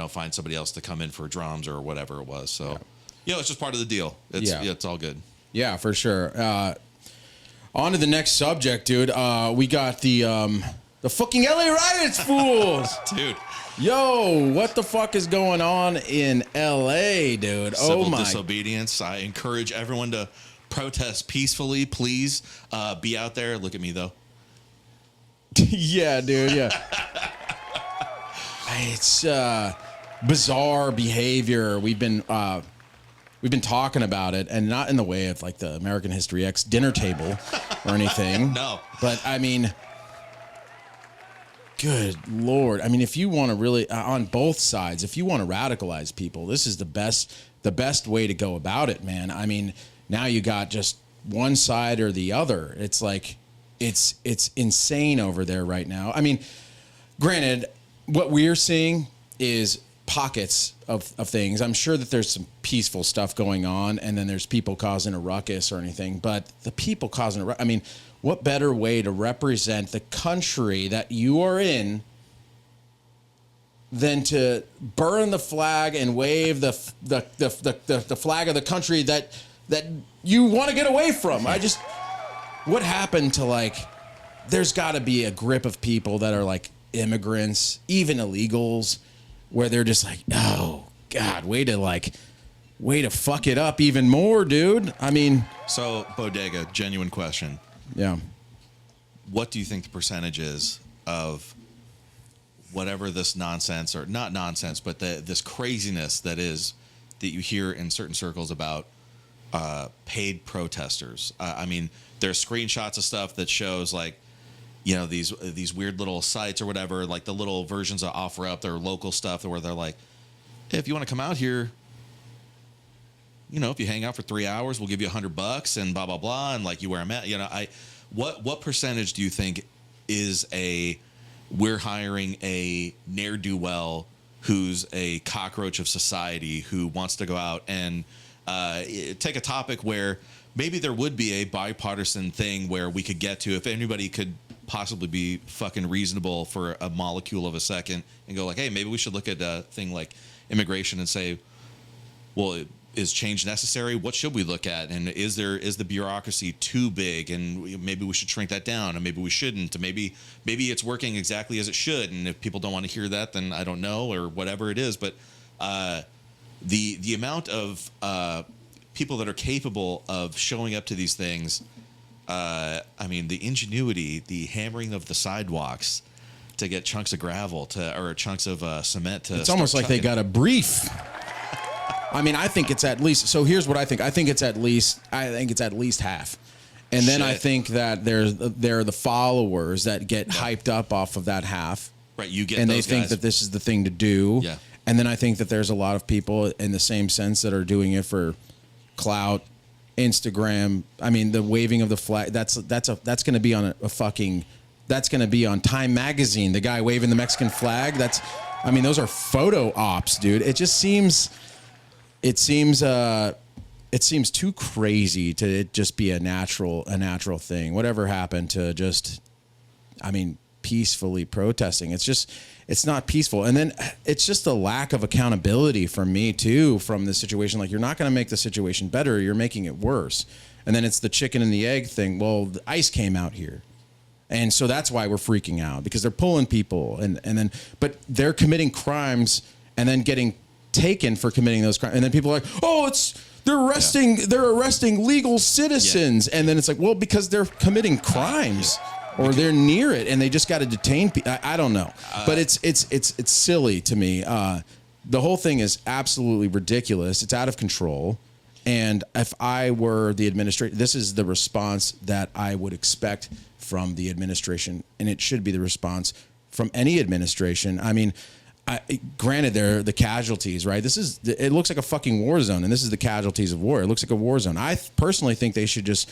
find somebody else to come in for drums or whatever it was. So, it's just part of the deal. It's all good. Yeah, for sure. On to the next subject, dude. We got the fucking LA Riots, fools, dude. Yo, what the fuck is going on in LA, dude? Civil disobedience. I encourage everyone to protest peacefully, please. Be out there. Look at me though. Yeah, dude. Yeah. It's bizarre behavior. We've been talking about it, and not in the way of like the American History X dinner table or anything. No, but I mean, good Lord. I mean, if you want to really on both sides, if you want to radicalize people, this is the best way to go about it, man. I mean, now you got just one side or the other. It's like it's insane over there right now. I mean, granted, what we're seeing is pockets of things. I'm sure that there's some peaceful stuff going on, and then there's people causing a ruckus or anything. But the people causing a ruckus, I mean, what better way to represent the country that you are in than to burn the flag and wave the flag of the country that you want to get away from? What happened to, like, there's got to be a grip of people that are like immigrants, even illegals, where they're just like, oh God, way to fuck it up even more, dude. I mean, so Bodega, genuine question. Yeah. What do you think the percentage is of whatever this nonsense, or not nonsense, but this craziness that you hear in certain circles about paid protesters? I mean, there's screenshots of stuff that shows like, these weird little sites or whatever, like the little versions that offer up their local stuff where they're like, hey, if you want to come out here, if you hang out for 3 hours, we'll give you $100 and blah, blah, blah. And like you wear a mask, what percentage do you think is we're hiring a ne'er-do-well who's a cockroach of society who wants to go out and take a topic where maybe there would be a bipartisan thing where we could get to, if anybody could possibly be fucking reasonable for a molecule of a second and go like, hey, maybe we should look at a thing like immigration and say, well, is change necessary? What should we look at? And is the bureaucracy too big? And maybe we should shrink that down, and maybe we shouldn't. And maybe it's working exactly as it should. And if people don't want to hear that, then I don't know, or whatever it is. But the amount of people that are capable of showing up to these things, I mean, the ingenuity, the hammering of the sidewalks to get chunks of gravel or chunks of cement to. It's almost like they got a brief. I mean, I think it's at least. So here's what I think. I think it's at least half. And then I think that there are the followers that get hyped up off of that half. Right, you get and those they think guys. that this is the thing to do. Yeah. And then I think that there's a lot of people in the same sense that are doing it for clout, Instagram. I mean, the waving of the flag. That's going to be on a fucking. That's going to be on Time Magazine. The guy waving the Mexican flag. I mean, those are photo ops, dude. It just seems. It seems too crazy to it just be a natural thing. Whatever happened to just, I mean, peacefully protesting? It's not peaceful. And then it's just a lack of accountability from me too, from the situation. Like, you're not going to make the situation better. You're making it worse. And then it's the chicken and the egg thing. Well, the ice came out here. And so that's why we're freaking out, because they're pulling people but they're committing crimes and then getting taken for committing those crimes, and then people are like, "Oh, they're arresting legal citizens," and then it's like, well, because they're committing crimes or they're near it, and they just got to detain people. I don't know, but it's silly to me. The whole thing is absolutely ridiculous. It's out of control, and if I were the administration, this is the response that I would expect from the administration, and it should be the response from any administration. I mean. Granted, they're the casualties, right? It looks like a fucking war zone, and this is the casualties of war. It looks like a war zone. I personally think they should just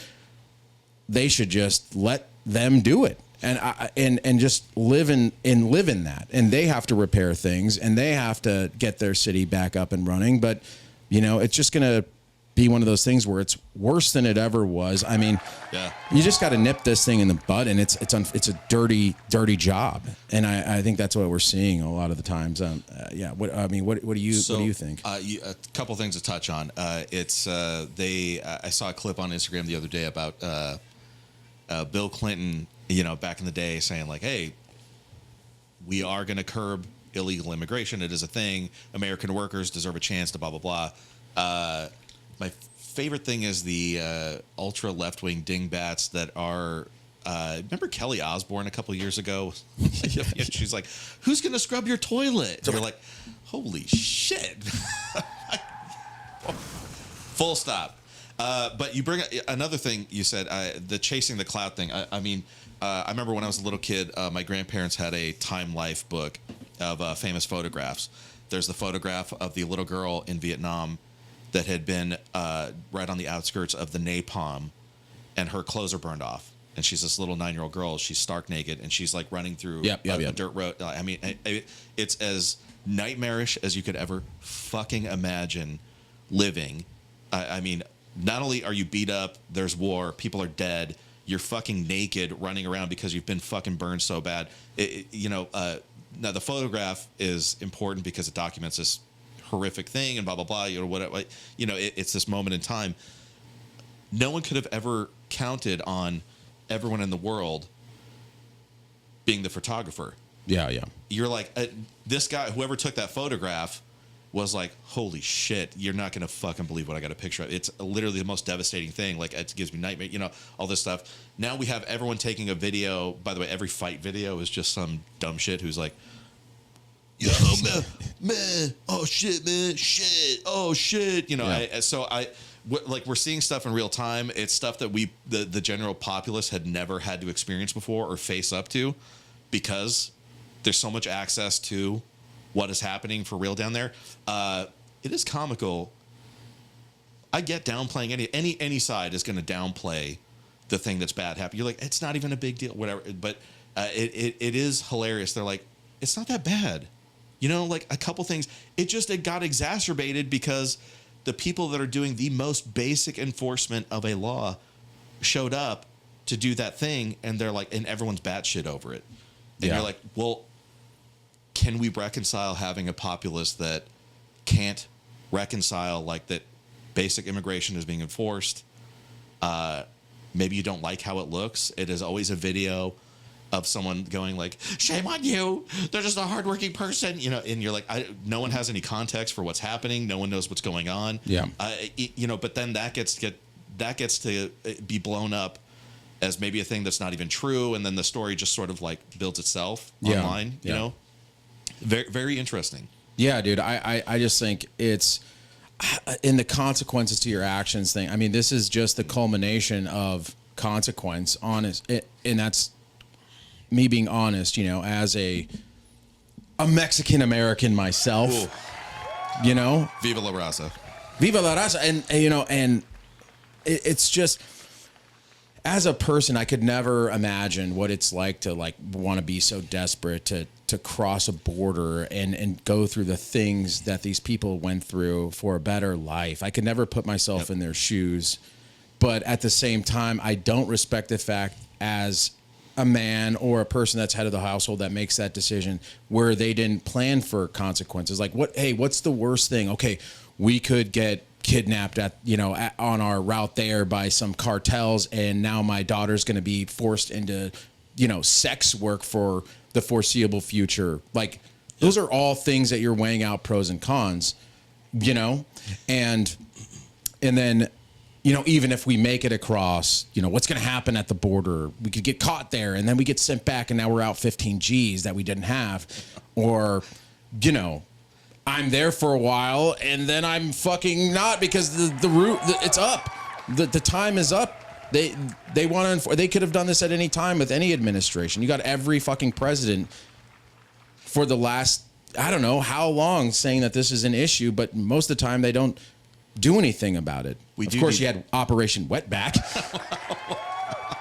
let them do it, and just live in that. And they have to repair things, and they have to get their city back up and running. But it's just gonna be one of those things where it's worse than it ever was. I mean, you just got to nip this thing in the bud, and it's a dirty job, and I think that's what we're seeing a lot of the times. What do you think? A couple things to touch on. I saw a clip on Instagram the other day about Bill Clinton, back in the day, saying like, "Hey, we are going to curb illegal immigration. It is a thing. American workers deserve a chance to blah blah blah." My favorite thing is the ultra left-wing dingbats that are. Remember Kelly Osbourne a couple years ago? She's like, "Who's going to scrub your toilet?" And you're like, "Holy shit!" Full stop. But you bring another thing. You said the chasing the clout thing. I mean, I remember when I was a little kid, my grandparents had a Time Life book of famous photographs. There's the photograph of the little girl in Vietnam that had been right on the outskirts of the napalm, and her clothes are burned off. And she's this little 9-year-old girl. She's stark naked, and she's like running through a dirt road. I mean, it's as nightmarish as you could ever fucking imagine living. I mean, not only are you beat up, there's war, people are dead, you're fucking naked running around because you've been fucking burned so bad. Now the photograph is important because it documents this horrific thing and blah blah blah. It's this moment in time. No one could have ever counted on everyone in the world being the photographer. Yeah. You're like, this guy, whoever took that photograph, was like, holy shit, you're not gonna fucking believe what I got a picture of. It's literally the most devastating thing. Like, it gives me nightmare. All this stuff. Now we have everyone taking a video. By the way, every fight video is just some dumb shit who's like, yo, man, oh shit, man, shit, oh shit. We're seeing stuff in real time. It's stuff that the general populace had never had to experience before or face up to, because there's so much access to what is happening for real down there. It is comical. I get downplaying any side is going to downplay the thing that's bad happening. You're like, it's not even a big deal, whatever. But it is hilarious. They're like, it's not that bad. Like a couple things. It got exacerbated because the people that are doing the most basic enforcement of a law showed up to do that thing, and they're like, and everyone's batshit over it. And you're like, well, can we reconcile having a populace that can't reconcile like that basic immigration is being enforced. Maybe you don't like how it looks. It is always a video of someone going like, shame on you, they're just a hardworking person, you know, and you're like, no one has any context for what's happening. No one knows what's going on. Yeah. You know, but then that gets to be blown up as maybe a thing that's not even true. And then the story just sort of like builds itself online, you know, very, very interesting. Yeah, dude. I just think it's in the consequences to your actions thing. I mean, this is just the culmination of consequence, honest. And that's me being honest, you know, as a Mexican American myself, Ooh. You know, Viva la raza, Viva la raza. And you know, and it's just, as a person, I could never imagine what it's like to like want to be so desperate to cross a border and go through the things that these people went through for a better life. I could never put myself in their shoes. But at the same time, I don't respect the fact as a man or a person that's head of the household that makes that decision where they didn't plan for consequences. Like, what's the worst thing? Okay, we could get kidnapped on our route there by some cartels, and now my daughter's going to be forced into, sex work for the foreseeable future. Like, those are all things that you're weighing out pros and cons, and then, even if we make it across, what's going to happen at the border? We could get caught there, and then we get sent back, and now we're out 15 G's that we didn't have. Or, I'm there for a while, and then I'm fucking not, because the route, it's up. The time is up. They want to. They could have done this at any time with any administration. You got every fucking president for the last, I don't know how long, saying that this is an issue, but most of the time they don't do anything about it. Of course, you had Operation Wetback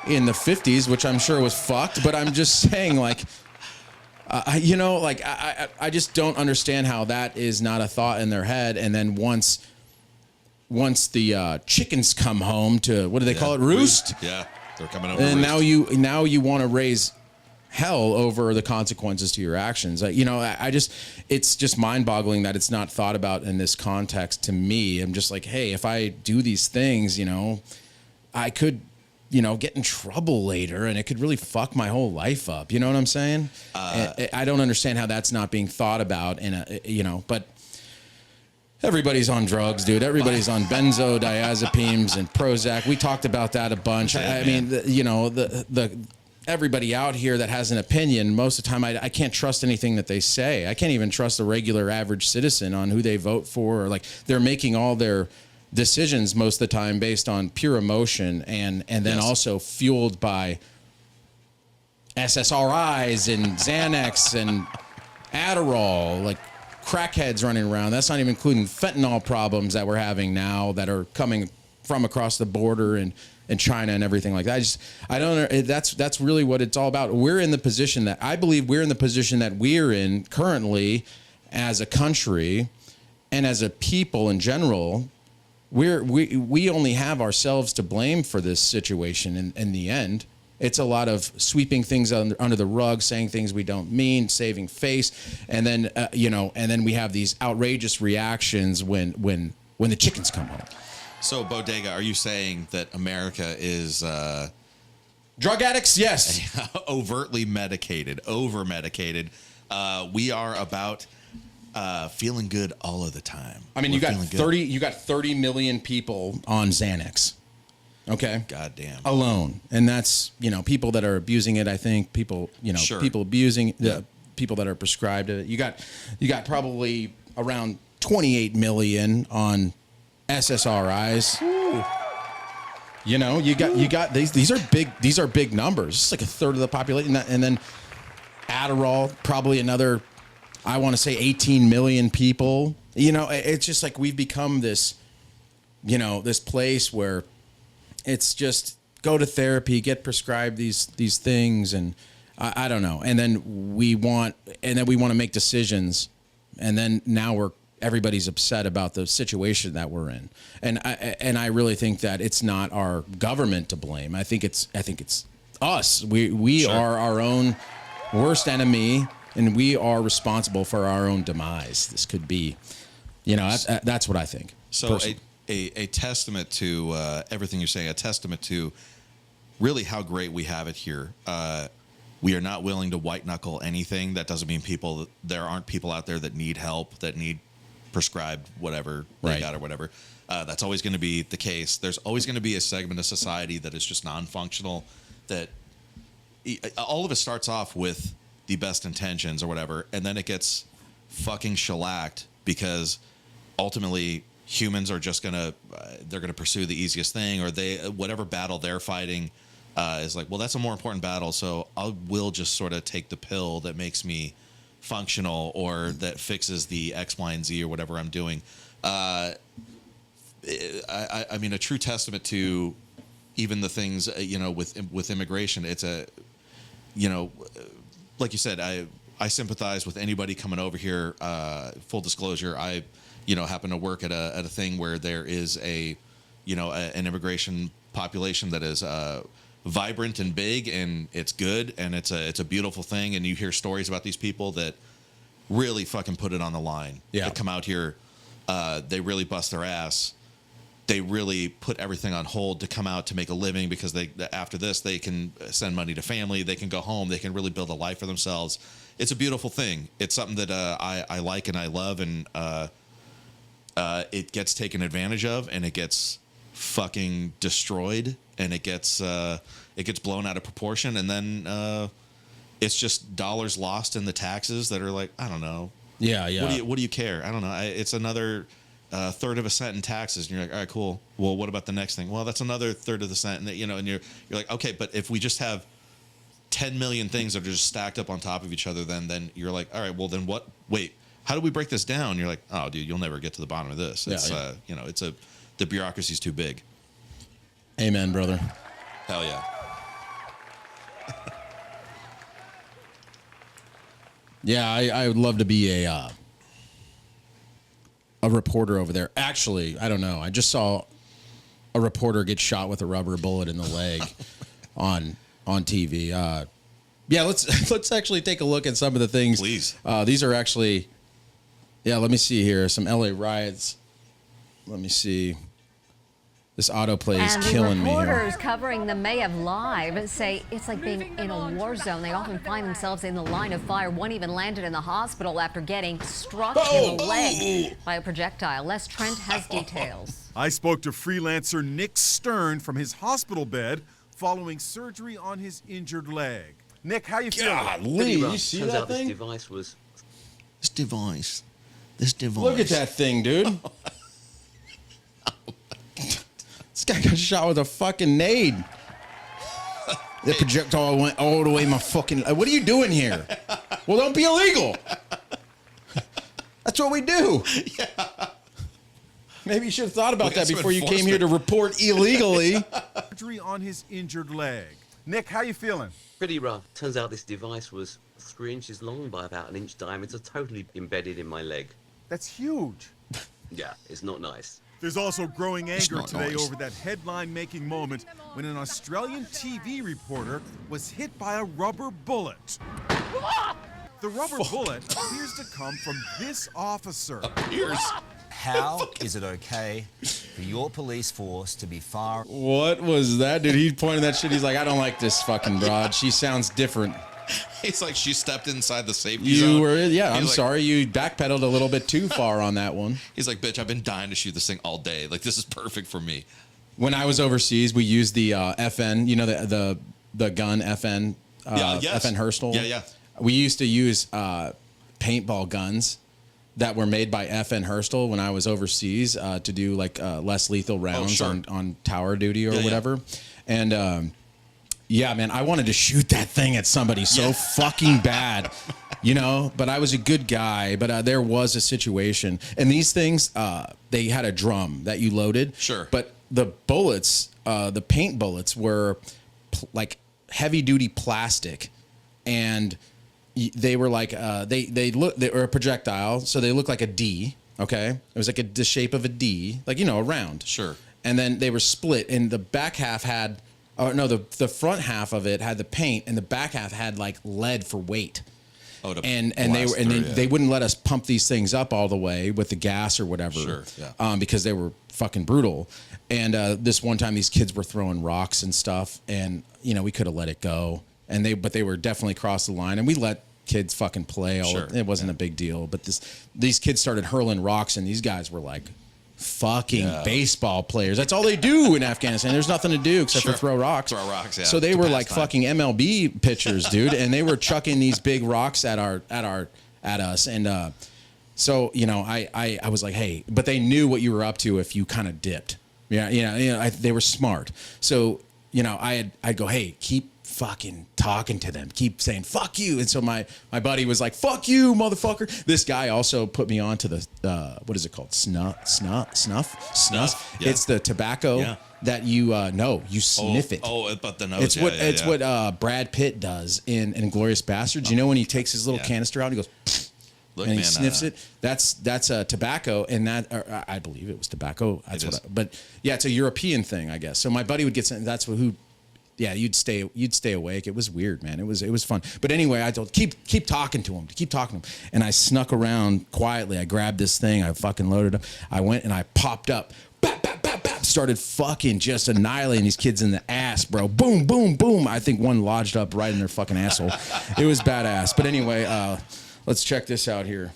in the 50s, which I'm sure was fucked. But I'm just saying, like, I just don't understand how that is not a thought in their head. And then once the chickens come home to, what do they call it, roost? Yeah, they're coming over. And now you want to raise hell over the consequences to your actions. It's just mind-boggling that it's not thought about in this context. To me, I'm just like, hey, if I do these things, I could, get in trouble later, and it could really fuck my whole life up. You know what I'm saying? I don't understand how that's not being thought about but everybody's on drugs, dude. Everybody's on benzodiazepines and Prozac. We talked about that a bunch. I mean, everybody out here that has an opinion, most of the time I can't trust anything that they say. I can't even trust a regular average citizen on who they vote for. Or, like, they're making all their decisions most of the time based on pure emotion and then also fueled by SSRIs and Xanax and Adderall, like crackheads running around. That's not even including fentanyl problems that we're having now that are coming from across the border and China and everything like that. I don't know. That's really what it's all about. We're in the position that I believe we're in currently as a country and as a people in general. We only have ourselves to blame for this situation in the end. It's a lot of sweeping things under the rug, saying things we don't mean, saving face, and then and then we have these outrageous reactions when the chickens come home. So, Bodega, are you saying that America is drug addicts? Yes. Overtly medicated, over-medicated. We are about feeling good all of the time. I mean, you got 30 million people on Xanax. Okay. Goddamn. Alone. And that's, people that are abusing it, I think, people abusing the people that are prescribed it. You got probably around 28 million on SSRIs. Ooh. You got these are big numbers. It's like a third of the population, and then Adderall, probably another, I want to say 18 million people. It's just like we've become this, this place where it's just go to therapy, get prescribed these things, and I don't know. And then we want to make decisions, and then now everybody's upset about the situation that we're in. And I really think that it's not our government to blame. I think it's us. We Sure. are our own worst enemy, and we are responsible for our own demise. This could be, that's what I think. So a testament to everything you're saying, a testament to really how great we have it here. We are not willing to white knuckle anything. That doesn't mean there aren't people out there that need help, that need prescribed whatever they got or whatever. That's always going to be the case. There's always going to be a segment of society that is just non-functional, that all of it starts off with the best intentions or whatever, and then it gets fucking shellacked because ultimately humans are just gonna pursue the easiest thing, or whatever battle they're fighting is like, well, that's a more important battle, so I will just sort of take the pill that makes me functional or that fixes the X, Y, and Z or whatever I'm doing. I mean, a true testament to even the things, with immigration. It's like you said, I sympathize with anybody coming over here. Full disclosure, I happen to work at a thing where there is an immigration population that is vibrant and big, and it's good, and it's a beautiful thing. And you hear stories about these people that really fucking put it on the line. Yeah. That come out here, they really bust their ass. They really put everything on hold to come out to make a living, because after this they can send money to family, they can go home, they can really build a life for themselves. It's a beautiful thing. It's something that I like and I love, and it gets taken advantage of, and it gets fucking destroyed, and it gets blown out of proportion, and then it's just dollars lost in the taxes that are like, I don't know. Yeah. What do you care? I don't know. It's another third of a cent in taxes, and you're like, all right, cool. Well, what about the next thing? Well, that's another third of the cent, and and you're like, okay, but if we just have 10 million things that are just stacked up on top of each other, then you're like, all right, well, then what? Wait, how do we break this down? You're like, oh, dude, you'll never get to the bottom of this. It's the bureaucracy's too big. Amen, brother. Hell yeah. Yeah, I would love to be a reporter over there. Actually, I don't know. I just saw a reporter get shot with a rubber bullet in the leg on TV. Yeah, let's actually take a look at some of the things. Please. These are actually, let me see here. Some LA riots. Let me see. This autoplay is killing me here. Reporters covering the May Live say it's like being in a war zone. They often find themselves in the line of fire. One even landed in the hospital after getting struck in the leg by a projectile. Les Trent has details. I spoke to freelancer Nick Stern from his hospital bed following surgery on his injured leg. Nick, how you feeling? Golly, you see Turns that out thing? This device. Look at that thing, dude. This guy got shot with a fucking nade. The projectile went all the way my fucking... What are you doing here? Well, don't be illegal. That's what we do. Yeah. Maybe you should have thought about that before you came here to report illegally. Surgery on his injured leg. Nick, how you feeling? Pretty rough. Turns out this device was 3 inches long by about 1 inch diameter, totally embedded in my leg. That's huge. Yeah, it's not nice. There's also growing anger not today nice. over that headline-making moment when an Australian TV reporter was hit by a rubber bullet. The rubber bullet appears to come from this officer. How is it okay for your police force to be far... What was that? Dude, he pointed that shit. He's like, I don't like this fucking broad. She sounds different. It's like she stepped inside the safety You zone. were, yeah, He's I'm like- sorry. You backpedaled a little bit too far on that one. He's like, bitch, I've been dying to shoot this thing all day. Like, this is perfect for me. When I was overseas, we used the FN, the gun FN, Yes. FN Herstal. Yeah. We used to use paintball guns that were made by FN Herstal when I was overseas to do like less lethal rounds sure. on tower duty or Yeah. whatever. And yeah, man, I wanted to shoot that thing at somebody so fucking bad, but I was a good guy. But there was a situation. And these things, they had a drum that you loaded. Sure. But the bullets, the paint bullets were like heavy duty plastic. And they were like, they were a projectile. So they looked like a D. Okay. It was like the shape of a D, like, a round. Sure. And then they were split, and the back half had... Oh, no, the front half of it had the paint, and the back half had, like, lead for weight. Oh, to and blast through, yeah. they wouldn't let us pump these things up all the way with the gas or whatever. Sure, yeah. Because they were fucking brutal. And this one time, these kids were throwing rocks and stuff, and we could have let it go. But they were definitely across the line, and we let kids fucking play. It wasn't a big deal. But these kids started hurling rocks, and these guys were like fucking baseball players. That's all they do in Afghanistan. There's nothing to do except for throw rocks. Throw rocks, yeah. So they were like fucking MLB pitchers, dude, and they were chucking these big rocks at us, and so I was like, hey, but they knew what you were up to if you kind of dipped. Yeah, they were smart. So I'd go, hey, keep fucking talking to them, keep saying fuck you. And so my buddy was like, fuck you, motherfucker. This guy also put me on to the what is it called, snuff. Yeah. It's the tobacco that you sniff it. But the nose. It's what Brad Pitt does in Inglourious Bastards. When he takes his little canister out and he goes and he sniffs it. That's tobacco, and that I believe it was tobacco. That's but yeah, it's a European thing, I guess. So my buddy would get some. That's who. Yeah, you'd stay awake. It was weird, man. It was fun. But anyway, I told keep talking to him, and I snuck around quietly. I grabbed this thing, I fucking loaded up. I went and I popped up, bap, bap, bap, bap, started fucking just annihilating these kids in the ass, bro. Boom, boom, boom. I think one lodged up right in their fucking asshole. It was badass. But anyway, let's check this out here.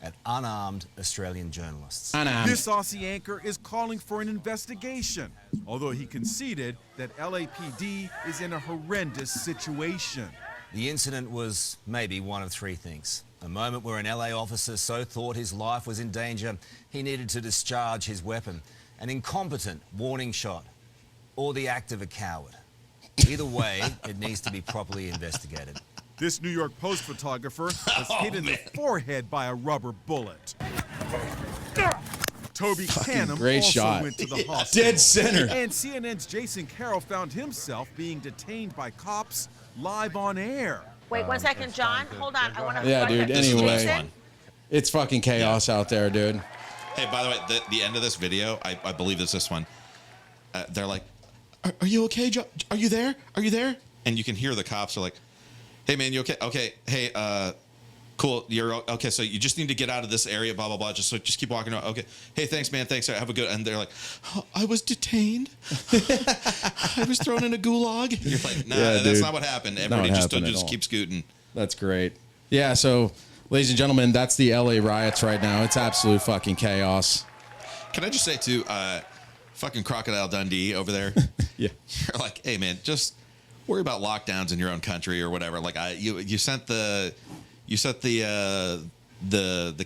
At unarmed Australian journalists. This Aussie anchor is calling for an investigation, although he conceded that LAPD is in a horrendous situation. The incident was maybe one of three things. A moment where an LA officer so thought his life was in danger, he needed to discharge his weapon. An incompetent warning shot, or the act of a coward. Either way, it needs to be properly investigated. This New York Post photographer was hit in the forehead by a rubber bullet. Toby Canham great also shot. went to the hospital. Dead center. And CNN's Jason Carroll found himself being detained by cops live on air. Wait 1 second, John. Hold on. I want to. Yeah, dude. This is the Anyway, next one. it's fucking chaos out there, dude. Hey, by the way, the end of this video, I believe it's this one. They're like, "Are you okay, Joe? Are you there? Are you there?" And you can hear the cops are like, "Hey, man, you okay? Okay, hey, cool, you're okay. So you just need to get out of this area, blah blah blah. Just keep walking around. Okay, hey, thanks, man, thanks. Have a good." And they're like, "Oh, I was detained. I was thrown in a gulag." You're like, "Nah, that's dude. not what happened. Everybody just keep scooting." That's great. Yeah. So, ladies and gentlemen, that's the LA riots right now. It's absolute fucking chaos. Can I just say too, fucking Crocodile Dundee over there? Yeah. You're like, hey, man, just worry about lockdowns in your own country or whatever. Like you sent the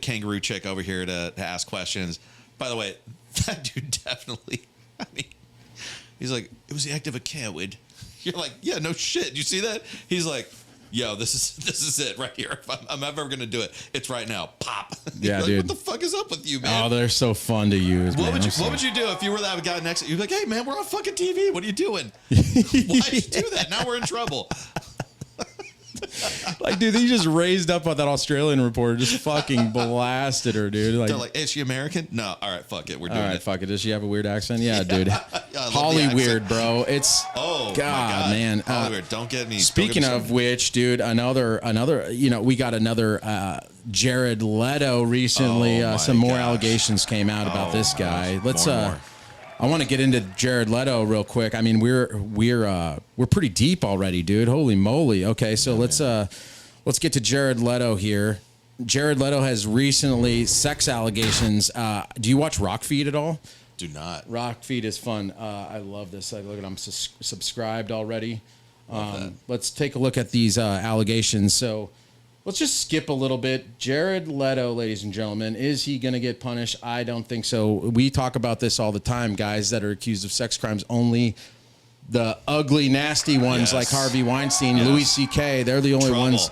kangaroo chick over here to ask questions. By the way, that dude definitely. I mean, he's like, it was the act of a coward. You're like, yeah, no shit. You see that? He's like, yo, this is it right here. If I'm ever gonna do it, it's right now. Pop. Yeah, like, dude. What the fuck is up with you, man? Oh, they're so fun to use. What man. would you do if you were that guy next to you? You'd be like, hey, man, we're on fucking TV. What are you doing? Why'd you do that? Now we're in trouble. Like, dude, they just raised up on that Australian reporter, just fucking blasted her, dude. Like, They're like, hey, is she American? No. All right, fuck it. We're doing it. Fuck it. Does she have a weird accent? Yeah, dude. I love HOLLYWEIRD, bro. It's oh God, man. HOLLYWEIRD. Don't get me. Speaking of which, dude, another, we got another Jared Leto recently. Some more allegations came out about this guy. Let's more. I want to get into Jared Leto real quick. I mean, we're pretty deep already, dude. Holy moly. Okay, so let's get to Jared Leto here. Jared Leto has recently sex allegations. Do you watch Rock Feed at all? Do not. Rock Feed is fun. I love this. Look at I'm subscribed already. Let's take a look at these allegations. So let's just skip a little bit. Jared Leto, ladies and gentlemen, is he going to get punished? I don't think so. We talk about this all the time, guys that are accused of sex crimes. Only the ugly, nasty ones like Harvey Weinstein, Louis C.K., they're the only ones.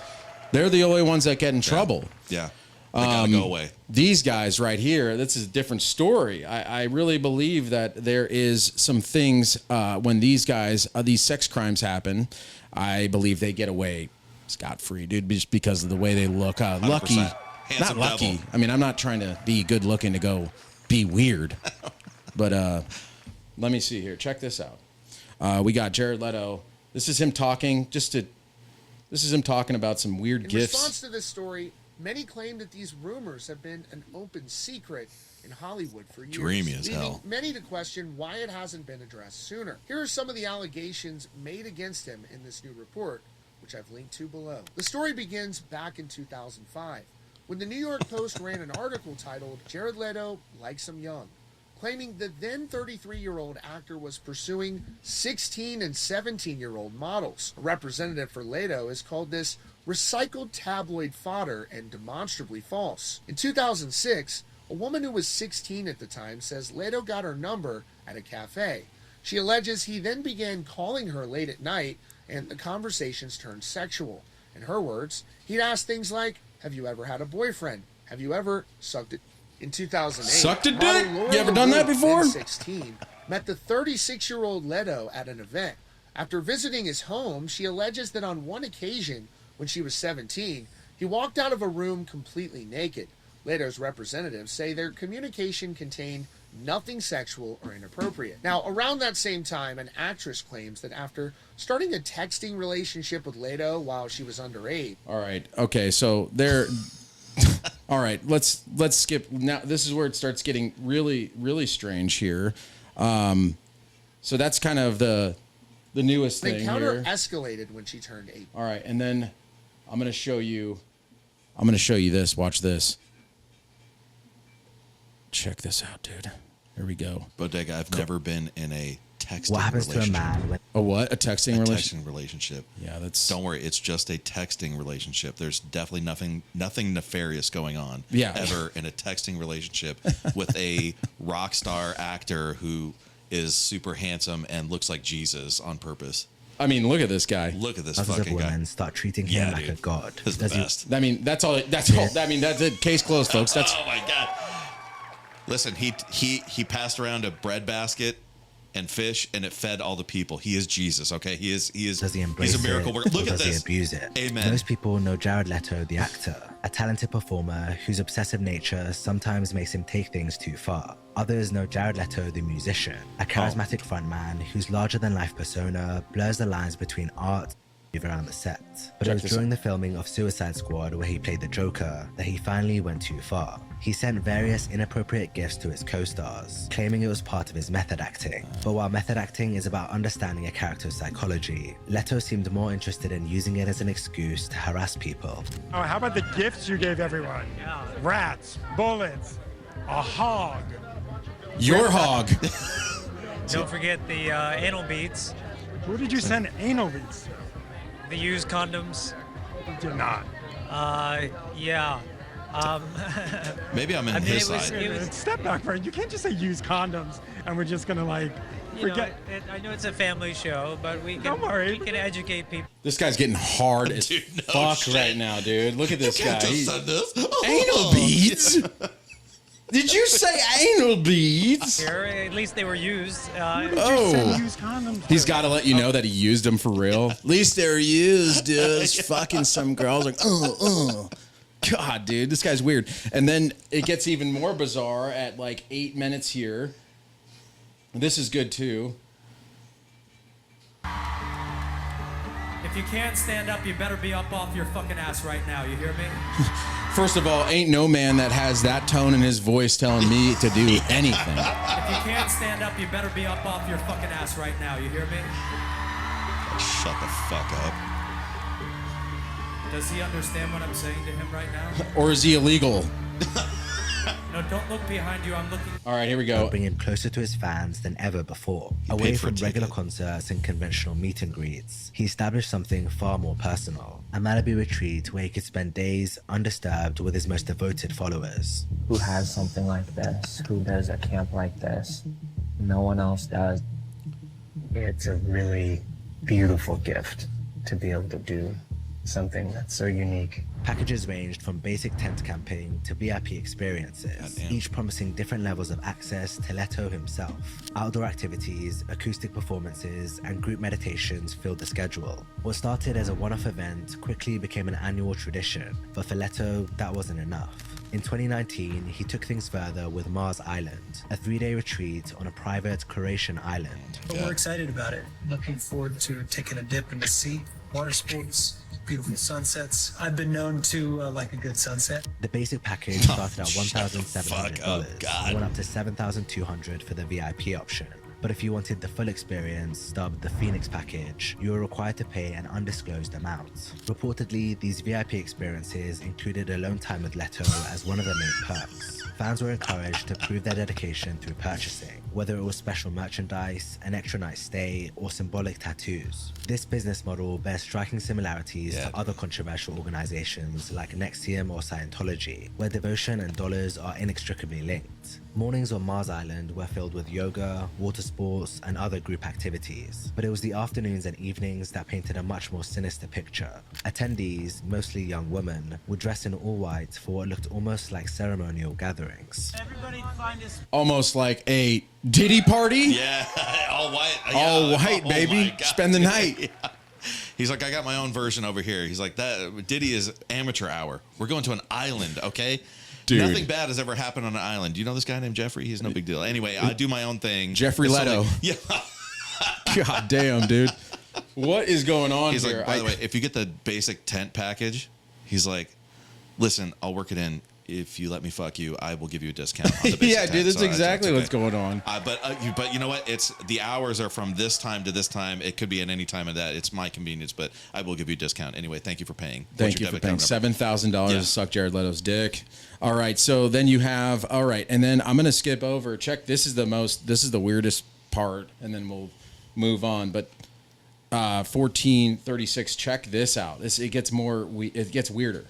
They're the only ones that get in trouble. Yeah. They gotta go away. These guys right here, this is a different story. I really believe that there is some things when these guys, these sex crimes happen, I believe they get away scot-free, dude, just because of the way they look. Lucky. Handsome not lucky. devil. I mean, I'm not trying to be good looking to go be weird. But let me see here. Check this out. We got Jared Leto. This is him talking just to This is him talking about some weird In gifts. response to this story, many claim that these rumors have been an open secret in Hollywood for years, Dreamy as leaving hell. many to question why it hasn't been addressed sooner. Here are some of the allegations made against him in this new report, which I've linked to below. The story begins back in 2005, when the New York Post ran an article titled, "Jared Leto Likes Him Young," claiming the then 33-year-old actor was pursuing 16 and 17-year-old models. A representative for Leto has called this recycled tabloid fodder and demonstrably false. In 2006, a woman who was 16 at the time says Leto got her number at a cafe. She alleges he then began calling her late at night and the conversations turned sexual. In her words, he'd ask things like, "Have you ever had a boyfriend? Have you ever sucked it?" In 2008, Sucked a model dick? Laura You ever done that LaRue, before? then 16, met the 36-year-old Leto at an event. After visiting his home, she alleges that on one occasion, when she was 17, he walked out of a room completely naked. Leto's representatives say their communication contained nothing sexual or inappropriate. Now, around that same time, an actress claims that after starting a texting relationship with Leto while she was underage. All right. Okay. So they're. All right. Let's skip now. This is where it starts getting really, really strange here. So that's kind of the newest The thing encounter here. escalated when she turned 8. All right, and then I'm gonna show you this. Watch this. Check this out, dude. Here we go. Bodega, I've never been in a texting What happens to a relationship. man when A what? A texting relationship? Texting relationship. Yeah, that's. Don't worry, it's just a texting relationship. There's definitely nothing nefarious going on. Yeah. Ever in a texting relationship with a rock star actor who is super handsome and looks like Jesus on purpose. I mean, look at this guy. Look at this others of fucking guy. women start treating him like dude. a god? This is the Does he- best. I mean, that's all. That's all. I mean, that's it. Case closed, folks. That's. Oh my god. Listen, he passed around a bread basket and fish, and it fed all the people. He is Jesus, okay? He is. Does he embrace He's a miracle it, worker. Look or at does he this. abuse it? Amen. Most people know Jared Leto, the actor, a talented performer whose obsessive nature sometimes makes him take things too far. Others know Jared Leto, the musician, a charismatic frontman whose larger-than-life persona blurs the lines between art and around the set. But it was during the filming of Suicide Squad, where he played the Joker, that he finally went too far. He sent various inappropriate gifts to his co-stars, claiming it was part of his method acting. But while method acting is about understanding a character's psychology, Leto seemed more interested in using it as an excuse to harass people. Oh, how about the gifts you gave everyone? Rats, bullets, a hog. Your hog. Don't forget the anal beads. Who did you send anal beads? The used condoms. You did not. Yeah. Maybe I'm in I mean, his it was- side. it was- Step back, Frank. You can't just say use condoms and we're just gonna like forget. I know it's a family show, but we can, Don't worry. we can educate people. This guy's getting hard as Dude, no fuck shit. right now, dude. Look at this You guy. can't just He- send this. Anal beads? Did you say anal beads? Here, at least they were used. Oh. Use condoms. He's got to let you know that he used them for real. At least they're used, dude. Fucking some girls like, God, dude, this guy's weird. And then it gets even more bizarre at like 8 minutes here. This is good too. If you can't stand up, you better be up off your fucking ass right now. You hear me? First of all, ain't no man that has that tone in his voice telling me to do anything. If you can't stand up, you better be up off your fucking ass right now. You hear me? Shut the fuck up. Does he understand what I'm saying to him right now? Or is he illegal? No, don't look behind you. I'm looking. All right, here we go. Bring him closer to his fans than ever before. He Away paid for a from regular ticket. concerts and conventional meet and greets, he established something far more personal. A Malibu retreat where he could spend days undisturbed with his most devoted followers. Who has something like this, who does a camp like this. No one else does. It's a really beautiful gift to be able to do something that's so unique. Packages ranged from basic tent camping to VIP experiences, each promising different levels of access to Leto himself. Outdoor activities, acoustic performances, and group meditations filled the schedule. What started as a one-off event quickly became an annual tradition, but for Leto, that wasn't enough. In 2019, he took things further with Mars Island, a 3-day retreat on a private Croatian island. But we're excited about it. Looking forward to taking a dip in the sea water sports, beautiful sunsets. I've been known to like a good sunset. The basic package started at $1,700 and went up to $7,200 for the VIP option. But if you wanted the full experience, dubbed the Phoenix package, you were required to pay an undisclosed amount. Reportedly, these VIP experiences included alone time with Leto as one of the main perks. Fans were encouraged to prove their dedication through purchasing, whether it was special merchandise, an extra night stay, or symbolic tattoos. This business model bears striking similarities to other controversial organizations like NXIVM or Scientology, where devotion and dollars are inextricably linked. Mornings on Mars Island were filled with yoga, water sports, and other group activities, but it was the afternoons and evenings that painted a much more sinister picture. Attendees, mostly young women, would dress in all white for what looked almost like ceremonial gatherings. Everybody find us. Almost like a Diddy party. Yeah, all white. All Yeah. white, Oh baby. my God. Spend the night. Yeah. He's like, I got my own version over here. He's like, that Diddy is amateur hour. We're going to an island, okay? Dude. Nothing bad has ever happened on an island. Do you know this guy named Jeffrey? He's no big deal. Anyway, I do my own thing. Jeffrey It's Leto. like- yeah. God damn, dude. What is going on He's here? like, by the way, if you get the basic tent package, he's like, listen, I'll work it in. If you let me fuck you, I will give you a discount on the basic Yeah, tent. dude, that's So exactly okay. what's going on. But you know what? It's the hours are from this time to this time. It could be at any time of that. It's my convenience, but I will give you a discount anyway. Thank you for paying. Thank you for paying $7,000 to suck Jared Leto's dick. All right, so then you have and then I'm gonna skip over. Check. This is the weirdest part, and then we'll move on. But 1436. Check this out. It gets weirder.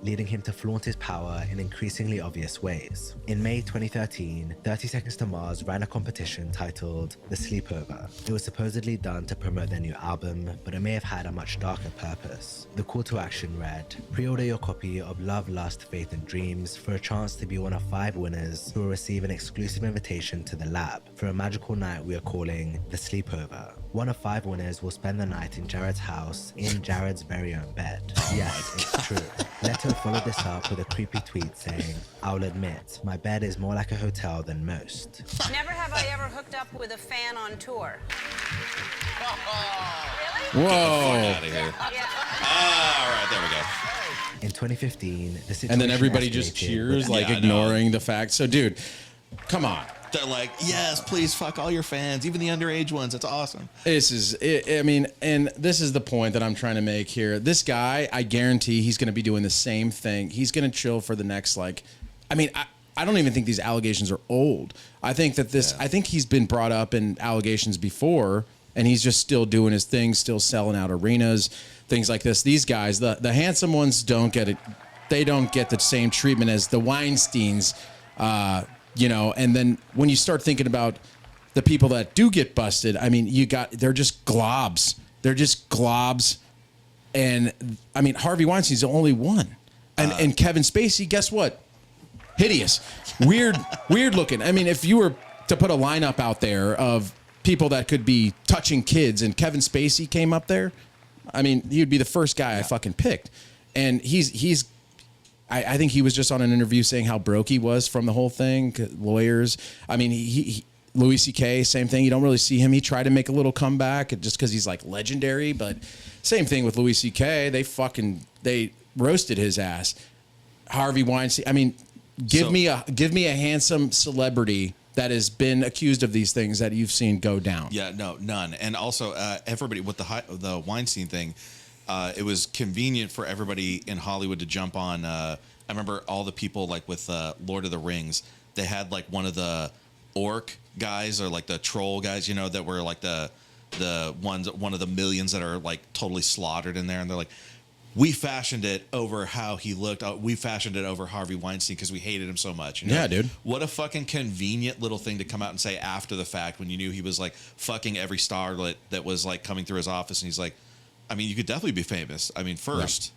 Leading him to flaunt his power in increasingly obvious ways. In May 2013, 30 Seconds to Mars ran a competition titled The Sleepover. It was supposedly done to promote their new album, but it may have had a much darker purpose. The call to action read, pre-order your copy of Love, Lust, Faith and Dreams for a chance to be one of 5 winners who will receive an exclusive invitation to the lab for a magical night we are calling The Sleepover. One of 5 winners will spend the night in Jared's house in Jared's very own bed. Yes, it's true. Leto followed this up with a creepy tweet saying, I'll admit, my bed is more like a hotel than most. Never have I ever hooked up with a fan on tour. Whoa. Get the fuck out of here. All right, there we go. In 2015, the situation And then everybody just escalated cheers, with- like ignoring the fact. So, dude, come on. They're like, yes, please fuck all your fans, even the underage ones. It's awesome. This is, and this is the point that I'm trying to make here. This guy, I guarantee he's going to be doing the same thing. He's going to chill for the next, I don't even think these allegations are old. I think that I think he's been brought up in allegations before, and he's just still doing his thing, still selling out arenas, things like this. These guys, the handsome ones don't get it. They don't get the same treatment as the Weinsteins, and then when you start thinking about the people that do get busted, I mean, they're just globs. They're just globs. And I mean, Harvey Weinstein's the only one. And Kevin Spacey, guess what? Hideous. Weird looking. I mean, if you were to put a lineup out there of people that could be touching kids and Kevin Spacey came up there, I mean, he'd be the first guy I fucking picked. And I think he was just on an interview saying how broke he was from the whole thing. Lawyers. I mean, he Louis C.K., same thing. You don't really see him. He tried to make a little comeback just because he's like legendary. But same thing with Louis C.K. They roasted his ass. Harvey Weinstein. I mean, give me a handsome celebrity that has been accused of these things that you've seen go down. Yeah, no, none. And also, everybody with the Weinstein thing. It was convenient for everybody in Hollywood to jump on. I remember all the people like with Lord of the Rings. They had like one of the orc guys or like the troll guys, that were like the ones, one of the millions that are like totally slaughtered in there. And they're like, we fashioned it over how he looked. We fashioned it over Harvey Weinstein because we hated him so much. Yeah, dude. What a fucking convenient little thing to come out and say after the fact when you knew he was like fucking every starlet that was like coming through his office. And he's like, I mean, you could definitely be famous. I mean, first,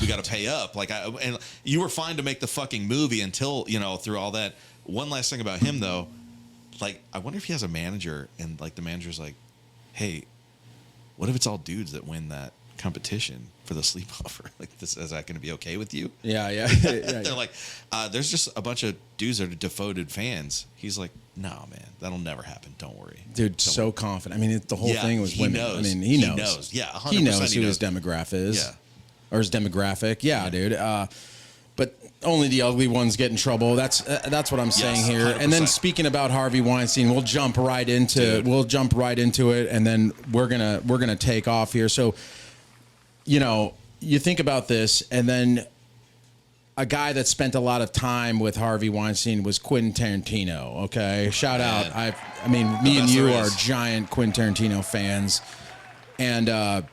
we got to pay up. And you were fine to make the fucking movie until, through all that. One last thing about him, though. I wonder if he has a manager and, the manager's like, hey, what if it's all dudes that win that competition for the sleepover. Like, is that going to be okay with you? Yeah. They're like, there's just a bunch of dudes that are devoted fans. He's like, no, man, that'll never happen. Don't worry. Dude, so confident. I mean, the whole thing was women. Knows. I mean, he knows. He knows. Yeah, 100% he knows who his demographic is. Yeah. Or his demographic. Yeah, dude. But only the ugly ones get in trouble. That's what I'm saying here. 100%. And then speaking about Harvey Weinstein, we'll jump right into it, and then we're gonna take off here. So, you know, you think about this, and then a guy that spent a lot of time with Harvey Weinstein was Quentin Tarantino. Okay, shout out. I mean, me and you are giant Quentin Tarantino fans, and.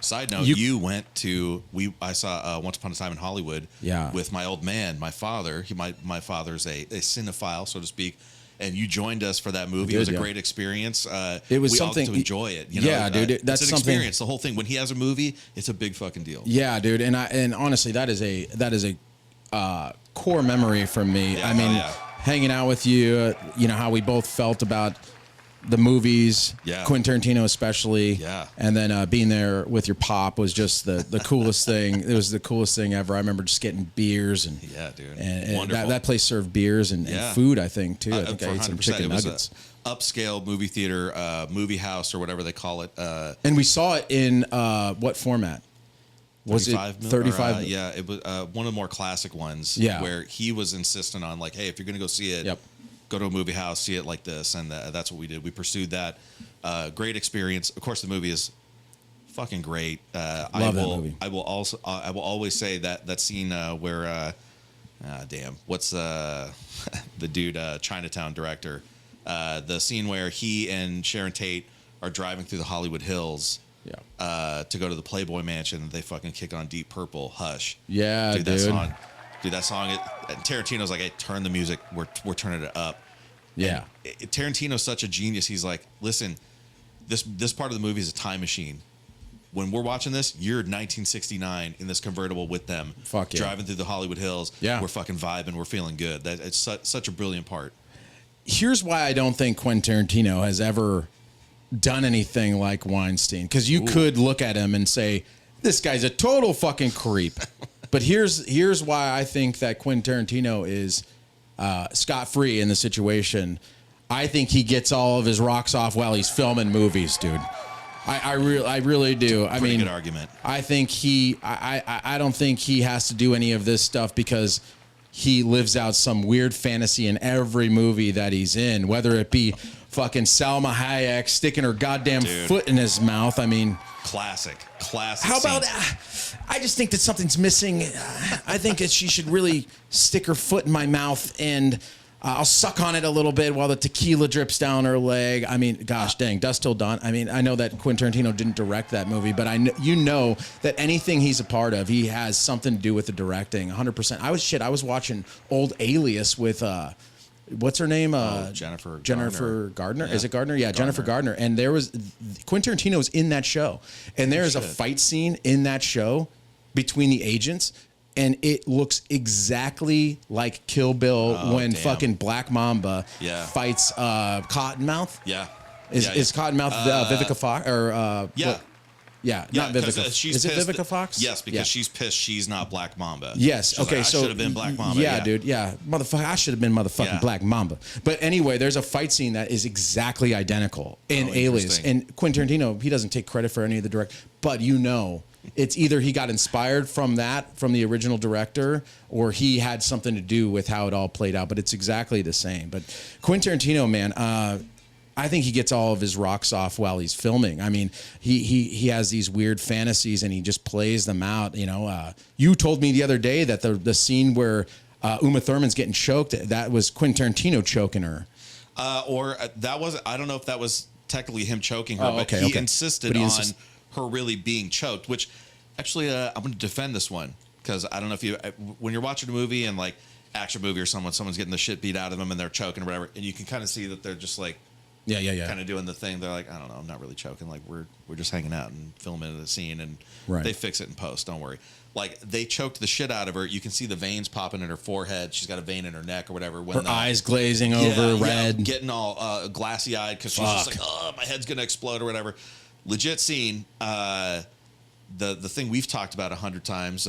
Side note, you went to I saw Once Upon a Time in Hollywood with my old man, my father. My father's a cinephile, so to speak, and you joined us for that movie. It was a great experience. It was we something all get to enjoy it. You know? Yeah, dude, that's it's an something. experience. The whole thing. When he has a movie, it's a big fucking deal. Yeah, dude, and honestly, that is a core memory for me. Yeah, I mean, hanging out with you, you know how we both felt about the movies, Quentin Tarantino especially, and then being there with your pop was just the coolest thing. It was the coolest thing ever. I remember just getting beers and dude, and that place served beers and food. I think too. I think I ate some chicken nuggets. Upscale movie theater, movie house, or whatever they call it. And we saw it in what format? Was it 35? Yeah, it was one of the more classic ones. Yeah, where he was insistent on like, hey, if you're gonna go see it. Go to a movie house, see it like this, and that's what we did. We pursued that. Great experience. Of course, the movie is fucking great. Love that movie. I will always say that scene where, what's the dude, Chinatown director, the scene where he and Sharon Tate are driving through the Hollywood Hills. To go to the Playboy Mansion, they fucking kick on Deep Purple, Hush. Yeah, dude. That song. Tarantino's like, hey, turn the music. We're turning it up. Yeah. And Tarantino's such a genius. He's like, listen, this part of the movie is a time machine. When we're watching this, you're 1969 in this convertible with them. Fuck yeah. Driving through the Hollywood Hills. Yeah. We're fucking vibing. We're feeling good. It's such a brilliant part. Here's why I don't think Quentin Tarantino has ever done anything like Weinstein. Because you could look at him and say, this guy's a total fucking creep. But here's why I think that Quentin Tarantino is scot-free in the situation. I think he gets all of his rocks off while he's filming movies, dude. I really do. I mean, good argument. I think I don't think he has to do any of this stuff because he lives out some weird fantasy in every movie that he's in, whether it be fucking Salma Hayek sticking her goddamn foot in his mouth. I mean, classic. How about I just think that something's missing. I think that she should really stick her foot in my mouth and I'll suck on it a little bit while the tequila drips down her leg. I mean, gosh dang, Dusk Till Dawn. I mean, I know that Quentin Tarantino didn't direct that movie, but you know that anything he's a part of, he has something to do with the directing. 100%. I was watching old Alias with what's her name? Jennifer Gardner. Yeah. Is it Gardner? Yeah, Jennifer Gardner. And there was Quentin Tarantino was in that show, and there is a fight scene in that show between the agents. And it looks exactly like Kill Bill when fucking Black Mamba fights Cottonmouth. Yeah. Is Cottonmouth Vivica Fox? Or, not Vivica. Is it Vivica Fox? Yes, because she's pissed she's not Black Mamba. Yes. She's Okay, like, so I should have been Black Mamba. Yeah, dude. Yeah. Motherfucker, I should have been motherfucking Black Mamba. But anyway, there's a fight scene that is exactly identical in Alias. And Quentin Tarantino, he doesn't take credit for any of the direct, but you know, it's either he got inspired from the original director, or he had something to do with how it all played out. But it's exactly the same. But Quentin Tarantino, man, I think he gets all of his rocks off while he's filming. I mean, he has these weird fantasies and he just plays them out. You know, you told me the other day that the scene where Uma Thurman's getting choked, that was Quentin Tarantino choking her. Or that was, I don't know if that was technically him choking her, but he insisted on her really being choked, which actually I'm going to defend this one, because I don't know if you, when you're watching a movie and like action movie or someone's getting the shit beat out of them and they're choking or whatever, and you can kind of see that they're just like, kind of doing the thing. They're like, I don't know, I'm not really choking. Like we're just hanging out and filming the scene, and they fix it in post. Don't worry. Like they choked the shit out of her. You can see the veins popping in her forehead. She's got a vein in her neck or whatever. When her eyes glazing over, red, getting all glassy eyed because she's just like, oh, my head's gonna explode or whatever. Legit scene. the thing we've talked about 100 times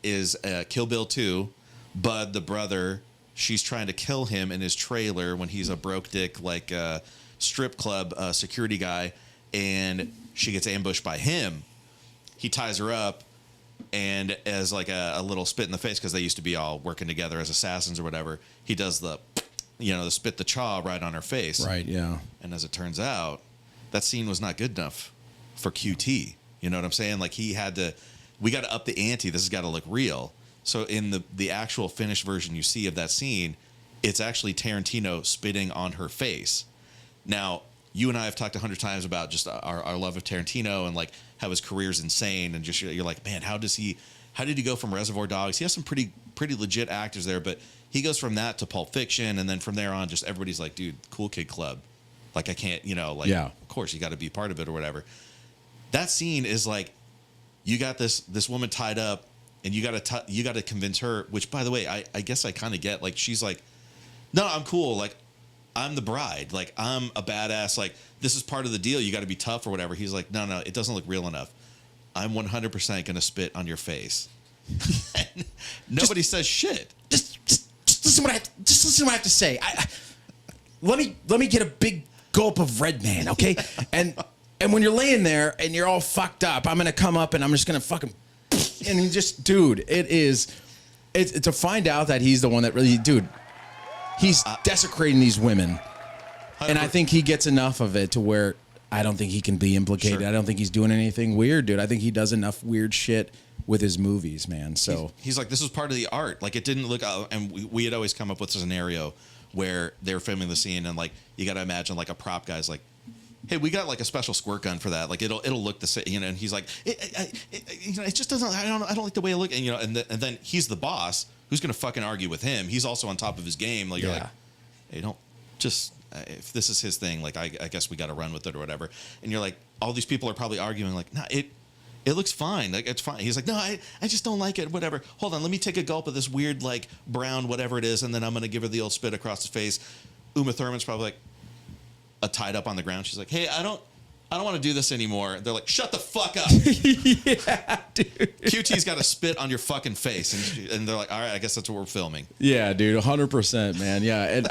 is Kill Bill 2. Bud, the brother, she's trying to kill him in his trailer when he's a broke dick, like strip club security guy, and she gets ambushed by him. He ties her up, and as like a little spit in the face, because they used to be all working together as assassins or whatever, he does the spit the chaw right on her face. Right, yeah. And as it turns out, that scene was not good enough for QT. You know what I'm saying? Like, we got to up the ante. This has got to look real. So in the actual finished version you see of that scene, it's actually Tarantino spitting on her face. Now, you and I have talked 100 times about just our love of Tarantino and like how his career's insane, and just you're like, man, how did he go from Reservoir Dogs? He has some pretty legit actors there, but he goes from that to Pulp Fiction, and then from there on, just everybody's like, dude, Cool Kid Club. Like, I can't, of course you got to be part of it or whatever. That scene is like, you got this woman tied up, and you got to convince her, which, by the way, I guess I kind of get. Like, she's like, no, I'm cool. Like, I'm the bride. Like, I'm a badass. Like, this is part of the deal. You got to be tough or whatever. He's like, no, it doesn't look real enough. I'm 100% going to spit on your face. Nobody says shit. Just listen to what I have to say. Let me get a big gulp of Red Man, okay? And when you're laying there and you're all fucked up, I'm gonna come up and I'm just gonna fucking, and he just, dude, it's to find out that he's the one that really, dude, he's desecrating these women, and I think he gets enough of it to where I don't think he can be implicated. Sure. I don't think he's doing anything weird, dude. I think he does enough weird shit with his movies, man. So he's like, this was part of the art. Like, it didn't look, and we had always come up with a scenario where they were filming the scene, and like, you got to imagine like a prop guy's like, hey, we got like a special squirt gun for that. Like, it'll look the same, and he's like, it just doesn't. I don't like the way it looks, and then he's the boss. Who's gonna fucking argue with him? He's also on top of his game. Like, you're like, hey, don't just. If this is his thing, like, I guess we got to run with it or whatever. And you're like, all these people are probably arguing like, nah, it looks fine. Like, it's fine. He's like, no, I just don't like it. Whatever. Hold on. Let me take a gulp of this weird, like, brown, whatever it is. And then I'm going to give her the old spit across the face. Uma Thurman's probably like tied up on the ground. She's like, hey, I don't want to do this anymore. They're like, shut the fuck up. Yeah, dude. QT's got to spit on your fucking face. And they're like, all right, I guess that's what we're filming. Yeah, dude, 100%, man. Yeah, and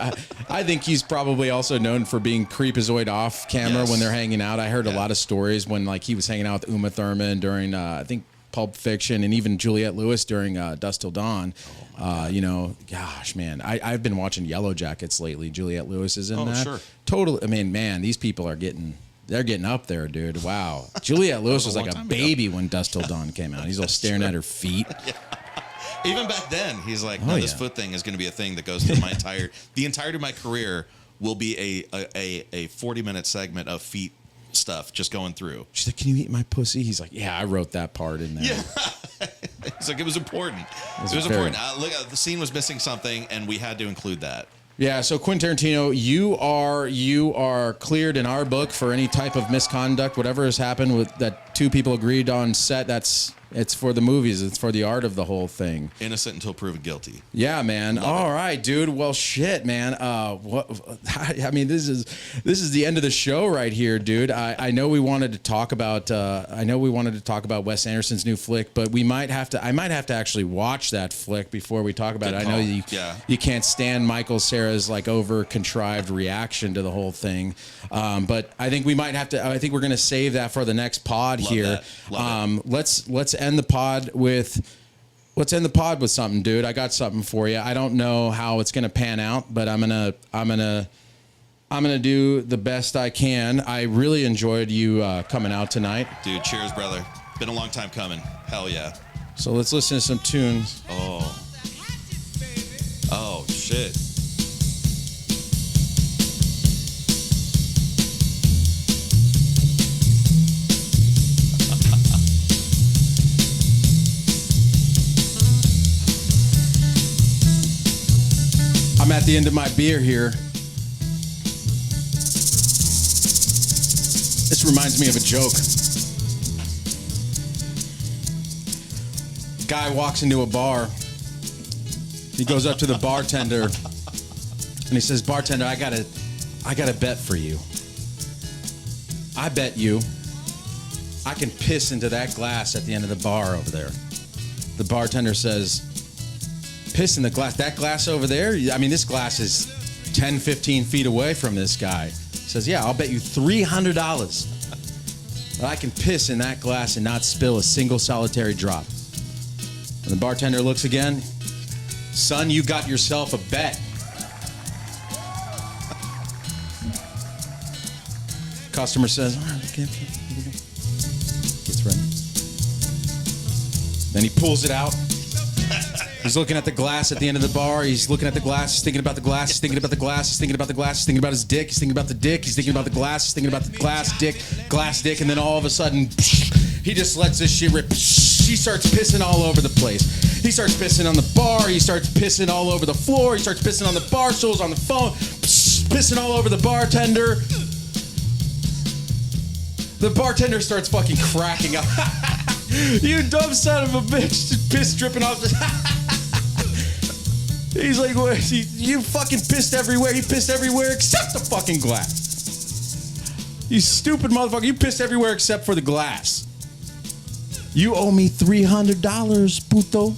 I think he's probably also known for being creepazoid off camera when they're hanging out. I heard a lot of stories when like he was hanging out with Uma Thurman during, I think, Pulp Fiction, and even Juliette Lewis during Dusk Till Dawn. Gosh, man, I've been watching Yellow Jackets lately. Juliette Lewis is in that. Sure. Totally. I mean, man, these people are getting up there, dude. Wow. Juliette Lewis was like a baby when Dusk Till Dawn came out. He's all staring at her feet. Yeah. Even back then, he's like, no, this foot thing is going to be a thing that goes through the entirety of my career will be a 40-minute segment of feet stuff just going through. She's like, can you eat my pussy? He's like, yeah, I wrote that part in there. Yeah. He's like, it was important. It was important. Look, the scene was missing something, and we had to include that. Yeah, so Quentin Tarantino, you are cleared in our book for any type of misconduct, whatever has happened with that two people agreed on set. It's for the movies. It's for the art of the whole thing. Innocent until proven guilty. Yeah, man. All right, dude. Well, shit, man. I mean, this is the end of the show right here, dude. I know we wanted to talk about Wes Anderson's new flick, but I might have to actually watch that flick before we talk about it. I know you can't stand Michael Cera's like over contrived reaction to the whole thing, but I think we might have to. I think we're gonna save that for the next pod here. Let's end the pod with something, dude. I got something for you. I don't know how it's gonna pan out, but I'm gonna do the best I can. I really enjoyed you coming out tonight, dude. Cheers, brother. Been a long time coming. Hell yeah. So let's listen to some tunes. Oh shit. I'm at the end of my beer here. This reminds me of a joke. Guy walks into a bar. He goes up to the bartender and he says, "Bartender, I got a bet for you. I bet you I can piss into that glass at the end of the bar over there. The bartender says, piss in the glass. That glass over there? I mean, this glass is 10, 15 feet away from this guy. He says, yeah, I'll bet you $300 that I can piss in that glass and not spill a single solitary drop. And the bartender looks again. Son, you got yourself a bet. Customer says, all right, okay. Gets ready. Then he pulls it out. He's looking at the glass at the end of the bar. He's looking at the glass. He's thinking about the glass. He's thinking about the glass. He's thinking about the glass. He's thinking about his dick. He's thinking about the dick. He's thinking about the glass. He's thinking about the glass, dick, and then all of a sudden, he just lets this shit rip. He starts pissing all over the place. He starts pissing on the bar. He starts pissing all over the floor. He starts pissing on the bar stools, on the phone, pissing all over the bartender. The bartender starts fucking cracking up. You dumb son of a bitch. Piss dripping off the... He's like, what? You fucking pissed everywhere. He pissed everywhere except the fucking glass. You stupid motherfucker. You pissed everywhere except for the glass. You owe me $300, puto. And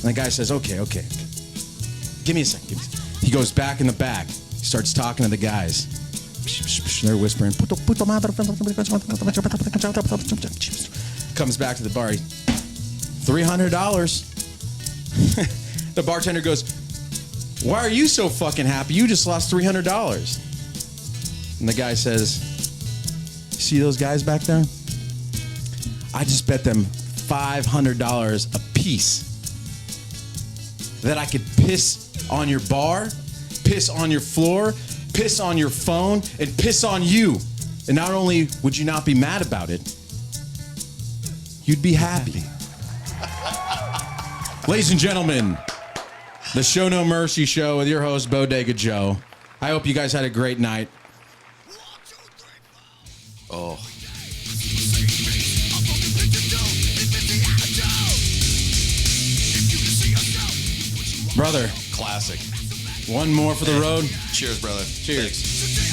the guy says, okay. Give me a second. He goes back in the back. He starts talking to the guys. They're whispering. Comes back to the bar. $300. The bartender goes, why are you so fucking happy? You just lost $300. And the guy says, see those guys back there? I just bet them $500 a piece that I could piss on your bar, piss on your floor, piss on your phone, and piss on you. And not only would you not be mad about it, you'd be happy. Ladies and gentlemen, the Show No Mercy Show with your host, Bodega Joe. I hope you guys had a great night. Oh. Brother. Classic. One more for the road. Cheers, brother. Cheers. Thanks.